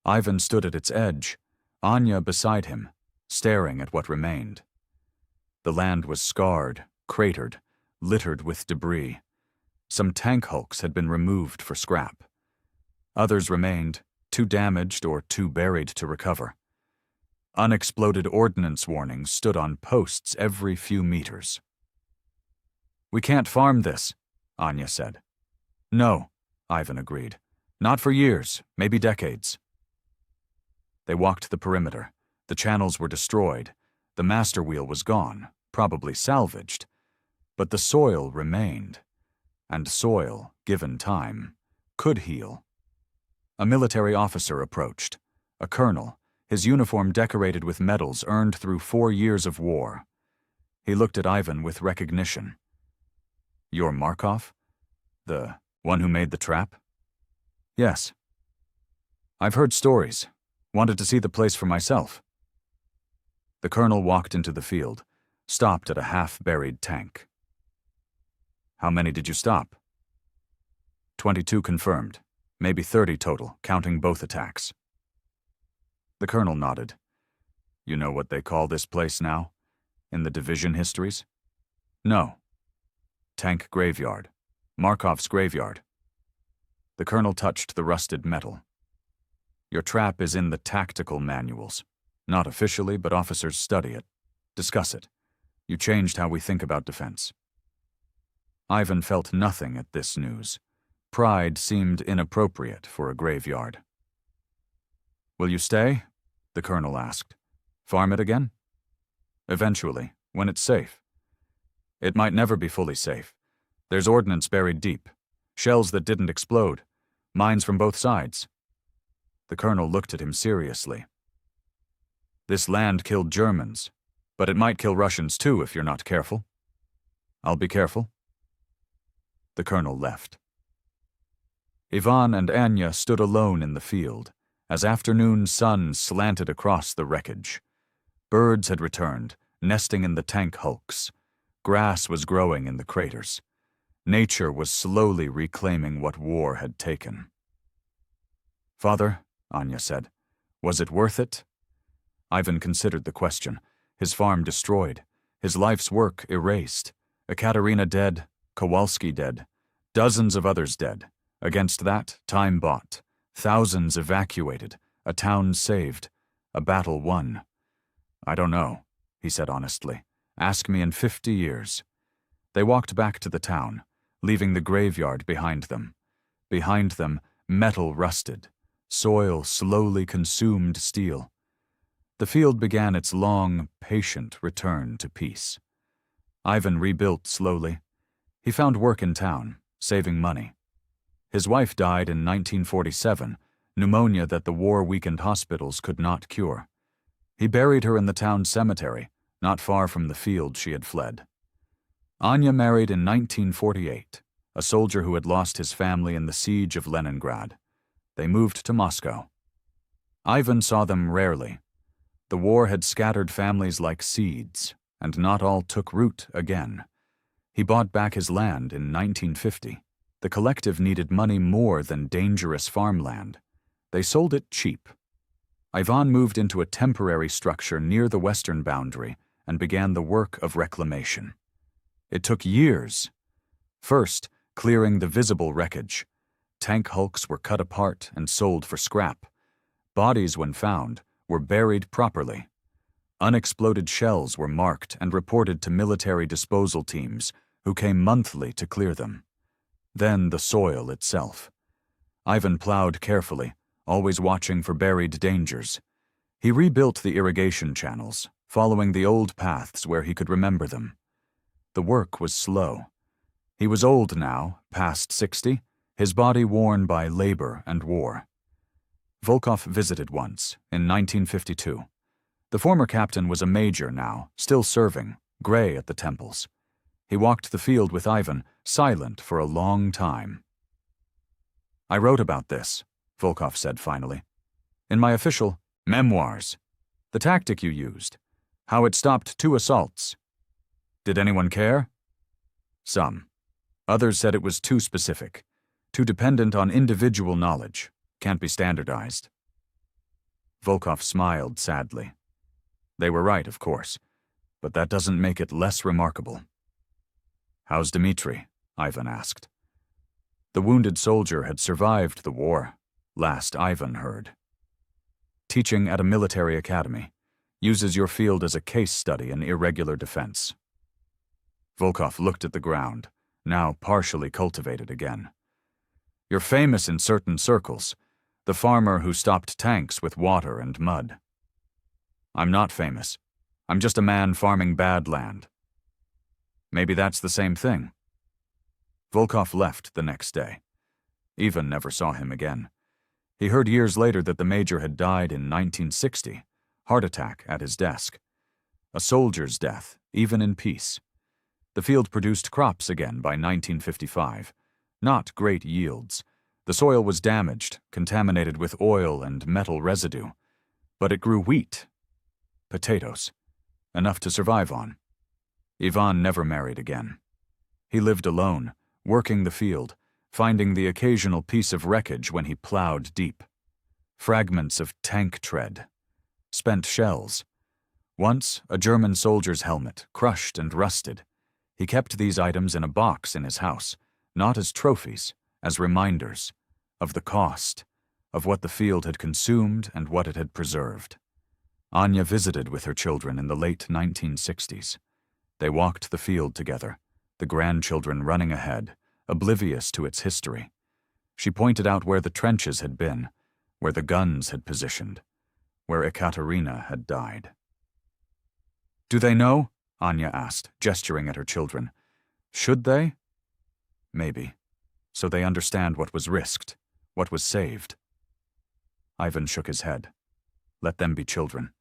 Ivan stood at its edge, Anya beside him, staring at what remained. The land was scarred, cratered, littered with debris. Some tank hulks had been removed for scrap. Others remained, too damaged or too buried to recover. Unexploded ordnance warnings stood on posts every few meters. "We can't farm this," Anya said. "No," Ivan agreed. "Not for years, maybe decades." They walked the perimeter. The channels were destroyed. The master wheel was gone, probably salvaged. But the soil remained. And soil, given time, could heal. A military officer approached. A colonel, his uniform decorated with medals earned through 4 years of war. He looked at Ivan with recognition. "You're Markov? The one who made the trap?" "Yes." "I've heard stories. Wanted to see the place for myself." The colonel walked into the field, stopped at a half-buried tank. "How many did you stop?" 22 confirmed, maybe 30 total, counting both attacks. The colonel nodded. "You know what they call this place now? In the division histories?" "No." "Tank graveyard. Markov's graveyard." The colonel touched the rusted metal. "Your trap is in the tactical manuals. Not officially, but officers study it. Discuss it. You changed how we think about defense." Ivan felt nothing at this news. Pride seemed inappropriate for a graveyard. "Will you stay?" the colonel asked. "Farm it again?" "Eventually, when it's safe." "It might never be fully safe. There's ordnance buried deep. Shells that didn't explode. Mines from both sides." The colonel looked at him seriously. "This land killed Germans, but it might kill Russians too if you're not careful." "I'll be careful." The colonel left. Ivan and Anya stood alone in the field as afternoon sun slanted across the wreckage. Birds had returned, nesting in the tank hulks. Grass was growing in the craters. Nature was slowly reclaiming what war had taken. "Father," Anya said, "was it worth it?" Ivan considered the question. His farm destroyed, his life's work erased, Ekaterina dead, Kowalski dead, dozens of others dead. Against that, time bought, thousands evacuated, a town saved, a battle won. "I don't know," he said honestly. "Ask me in 50 years. They walked back to the town, leaving the graveyard behind them. Behind them, metal rusted. Soil slowly consumed steel. The field began its long, patient return to peace. Ivan rebuilt slowly. He found work in town, saving money. His wife died in 1947, pneumonia that the war-weakened hospitals could not cure. He buried her in the town cemetery, not far from the field she had fled. Anya married in 1948, a soldier who had lost his family in the siege of Leningrad. They moved to Moscow. Ivan saw them rarely. The war had scattered families like seeds, and not all took root again. He bought back his land in 1950. The collective needed money more than dangerous farmland. They sold it cheap. Ivan moved into a temporary structure near the western boundary and began the work of reclamation. It took years. First, clearing the visible wreckage. Tank hulks were cut apart and sold for scrap. Bodies, when found, were buried properly. Unexploded shells were marked and reported to military disposal teams, who came monthly to clear them. Then the soil itself. Ivan plowed carefully, always watching for buried dangers. He rebuilt the irrigation channels, following the old paths where he could remember them. The work was slow. He was old now, past 60, his body worn by labor and war. Volkov visited once, in 1952. The former captain was a major now, still serving, gray at the temples. He walked the field with Ivan, silent for a long time. "I wrote about this," Volkov said finally. "In my official memoirs. The tactic you used. How it stopped 2 assaults. Did anyone care?" "Some. Others said it was too specific, too dependent on individual knowledge, can't be standardized." Volkov smiled sadly. "They were right, of course, but that doesn't make it less remarkable." "How's Dmitri?" Ivan asked. The wounded soldier had survived the war, last Ivan heard. "Teaching at a military academy. Uses your field as a case study in irregular defense." Volkov looked at the ground, now partially cultivated again. "You're famous in certain circles, the farmer who stopped tanks with water and mud." "I'm not famous. I'm just a man farming bad land." "Maybe that's the same thing." Volkov left the next day. Ivan never saw him again. He heard years later that the major had died in 1960, heart attack at his desk. A soldier's death, even in peace. The field produced crops again by 1955. Not great yields. The soil was damaged, contaminated with oil and metal residue. But it grew wheat. Potatoes. Enough to survive on. Ivan never married again. He lived alone, working the field, finding the occasional piece of wreckage when he plowed deep. Fragments of tank tread. Spent shells. Once, a German soldier's helmet, crushed and rusted. He kept these items in a box in his house, not as trophies, as reminders of the cost, of what the field had consumed and what it had preserved. Anya visited with her children in the late 1960s. They walked the field together, the grandchildren running ahead, oblivious to its history. She pointed out where the trenches had been, where the guns had positioned, where Ekaterina had died. "Do they know?" Anya asked, gesturing at her children. "Should they?" "Maybe. So they understand what was risked, what was saved." Ivan shook his head. "Let them be children.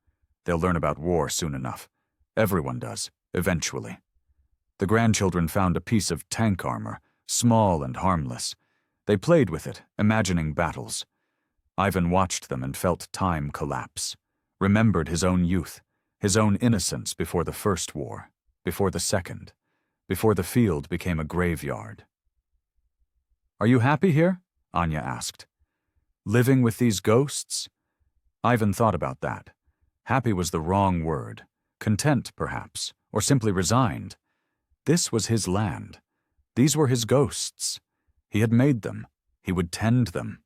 They'll learn about war soon enough. Everyone does, eventually." The grandchildren found a piece of tank armor, small and harmless. They played with it, imagining battles. Ivan watched them and felt time collapse, remembered his own youth, his own innocence before the first war, before the second, before the field became a graveyard. "Are you happy here?" Anya asked. "Living with these ghosts?" Ivan thought about that. Happy was the wrong word. Content, perhaps, or simply resigned. This was his land. These were his ghosts. He had made them. He would tend them.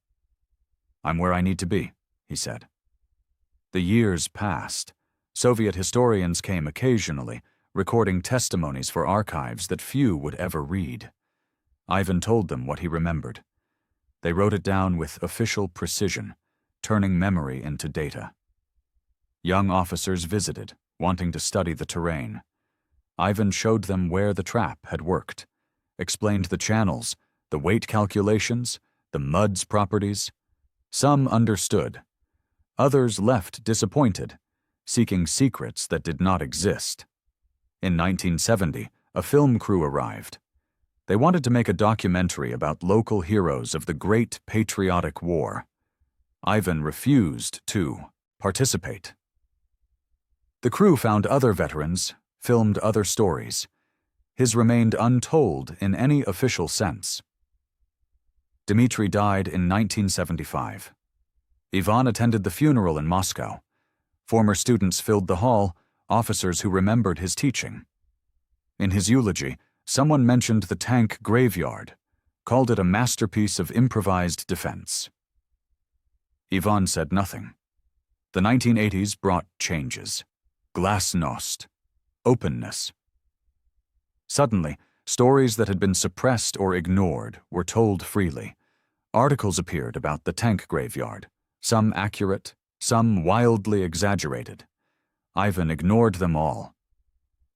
"I'm where I need to be," he said. The years passed. Soviet historians came occasionally, recording testimonies for archives that few would ever read. Ivan told them what he remembered. They wrote it down with official precision, turning memory into data. Young officers visited, wanting to study the terrain. Ivan showed them where the trap had worked, explained the channels, the weight calculations, the mud's properties. Some understood. Others left disappointed, seeking secrets that did not exist. In 1970, a film crew arrived. They wanted to make a documentary about local heroes of the Great Patriotic War. Ivan refused to participate. The crew found other veterans, filmed other stories. His remained untold in any official sense. Dmitry died in 1975. Ivan attended the funeral in Moscow. Former students filled the hall, officers who remembered his teaching. In his eulogy, someone mentioned the tank graveyard, called it a masterpiece of improvised defense. Ivan said nothing. The 1980s brought changes. Glasnost. Openness. Suddenly, stories that had been suppressed or ignored were told freely. Articles appeared about the tank graveyard, some accurate, some wildly exaggerated. Ivan ignored them all.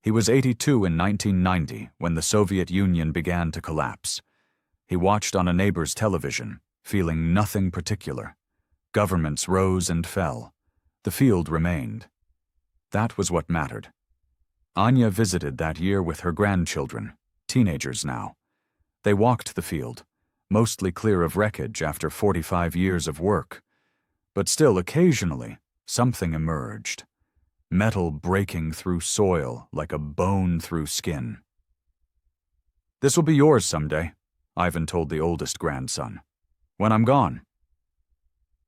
He was 82 in 1990 when the Soviet Union began to collapse. He watched on a neighbor's television, feeling nothing particular. Governments rose and fell. The field remained. That was what mattered. Anya visited that year with her grandchildren, teenagers now. They walked the field, mostly clear of wreckage after 45 years of work. But still, occasionally, something emerged. Metal breaking through soil like a bone through skin. "This will be yours someday," Ivan told the oldest grandson. "When I'm gone."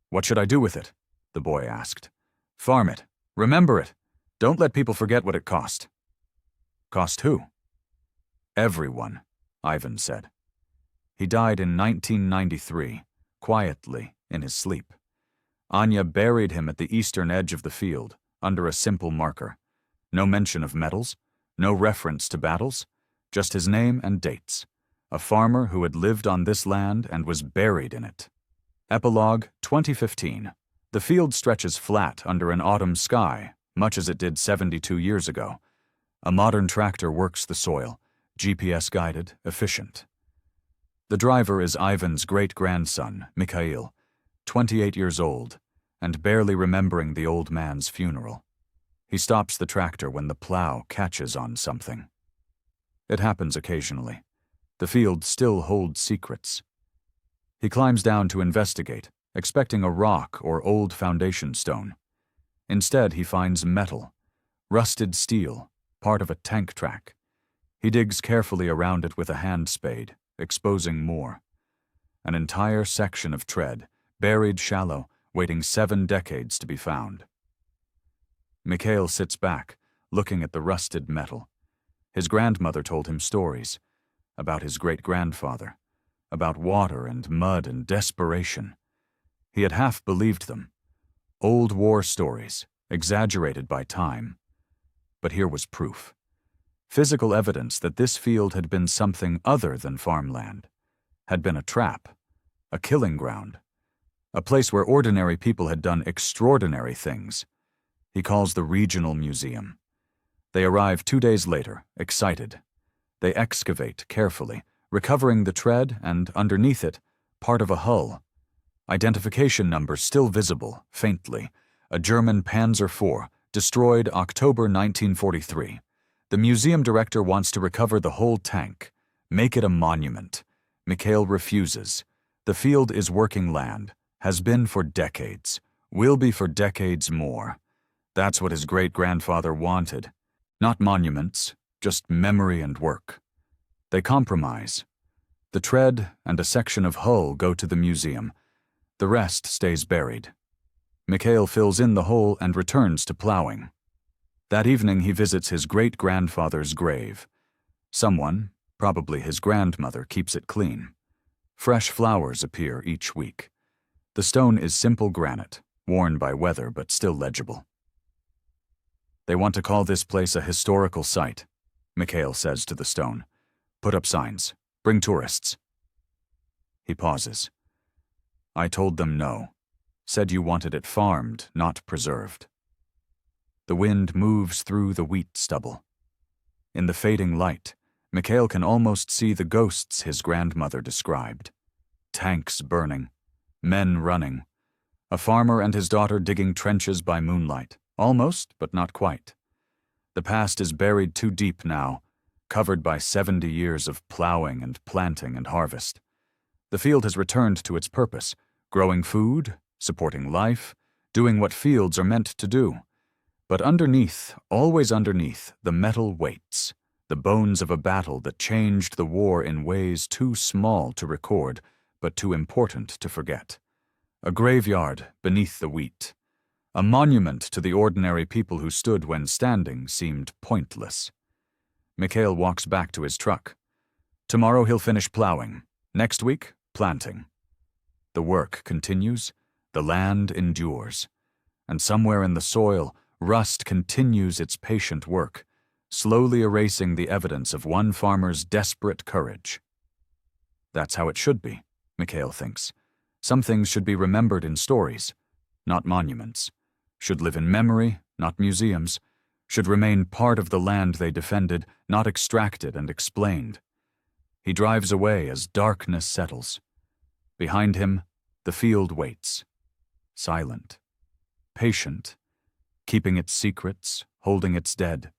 "What should I do with it?" the boy asked. "Farm it. Remember it. Don't let people forget what it cost." "Cost who?" "Everyone," Ivan said. He died in 1993, quietly, in his sleep. Anya buried him at the eastern edge of the field, under a simple marker. No mention of medals, no reference to battles, just his name and dates. A farmer who had lived on this land and was buried in it. Epilogue 2015. The field stretches flat under an autumn sky, much as it did 72 years ago. A modern tractor works the soil, GPS-guided, efficient. The driver is Ivan's great-grandson, Mikhail, 28 years old, and barely remembering the old man's funeral. He stops the tractor when the plow catches on something. It happens occasionally. The field still holds secrets. He climbs down to investigate, expecting a rock or old foundation stone. Instead, he finds metal, rusted steel, part of a tank track. He digs carefully around it with a hand spade, exposing more. An entire section of tread, buried shallow, waiting 7 decades to be found. Mikhail sits back, looking at the rusted metal. His grandmother told him stories about his great-grandfather, about water and mud and desperation. He had half believed them. Old war stories, exaggerated by time. But here was proof. Physical evidence that this field had been something other than farmland, had been a trap, a killing ground, a place where ordinary people had done extraordinary things. He calls the regional museum. They arrive 2 days later, excited. They excavate carefully, recovering the tread and, underneath it, part of a hull. Identification numbers still visible, faintly. A German Panzer IV, destroyed October 1943. The museum director wants to recover the whole tank, make it a monument. Mikhail refuses. The field is working land, has been for decades, will be for decades more. That's what his great-grandfather wanted. Not monuments, just memory and work. They compromise. The tread and a section of hull go to the museum. The rest stays buried. Mikhail fills in the hole and returns to plowing. That evening he visits his great-grandfather's grave. Someone, probably his grandmother, keeps it clean. Fresh flowers appear each week. The stone is simple granite, worn by weather but still legible. They want to call this place a historical site, Mikhail says to the stone. Put up signs. Bring tourists. He pauses. I told them no. Said you wanted it farmed, not preserved. The wind moves through the wheat stubble. In the fading light, Mikhail can almost see the ghosts his grandmother described. Tanks burning, men running, a farmer and his daughter digging trenches by moonlight, almost, but not quite. The past is buried too deep now, covered by 70 years of plowing and planting and harvest. The field has returned to its purpose, growing food, supporting life, doing what fields are meant to do. But underneath, always underneath, the metal waits, the bones of a battle that changed the war in ways too small to record, but too important to forget. A graveyard beneath the wheat. A monument to the ordinary people who stood when standing seemed pointless. Mikhail walks back to his truck. Tomorrow he'll finish plowing. Next week, planting. The work continues, the land endures. And somewhere in the soil, rust continues its patient work, slowly erasing the evidence of one farmer's desperate courage. That's how it should be, Mikhail thinks. Some things should be remembered in stories, not monuments. Should live in memory, not museums. Should remain part of the land they defended, not extracted and explained. He drives away as darkness settles. Behind him, the field waits. Silent. Patient. Keeping its secrets, holding its dead.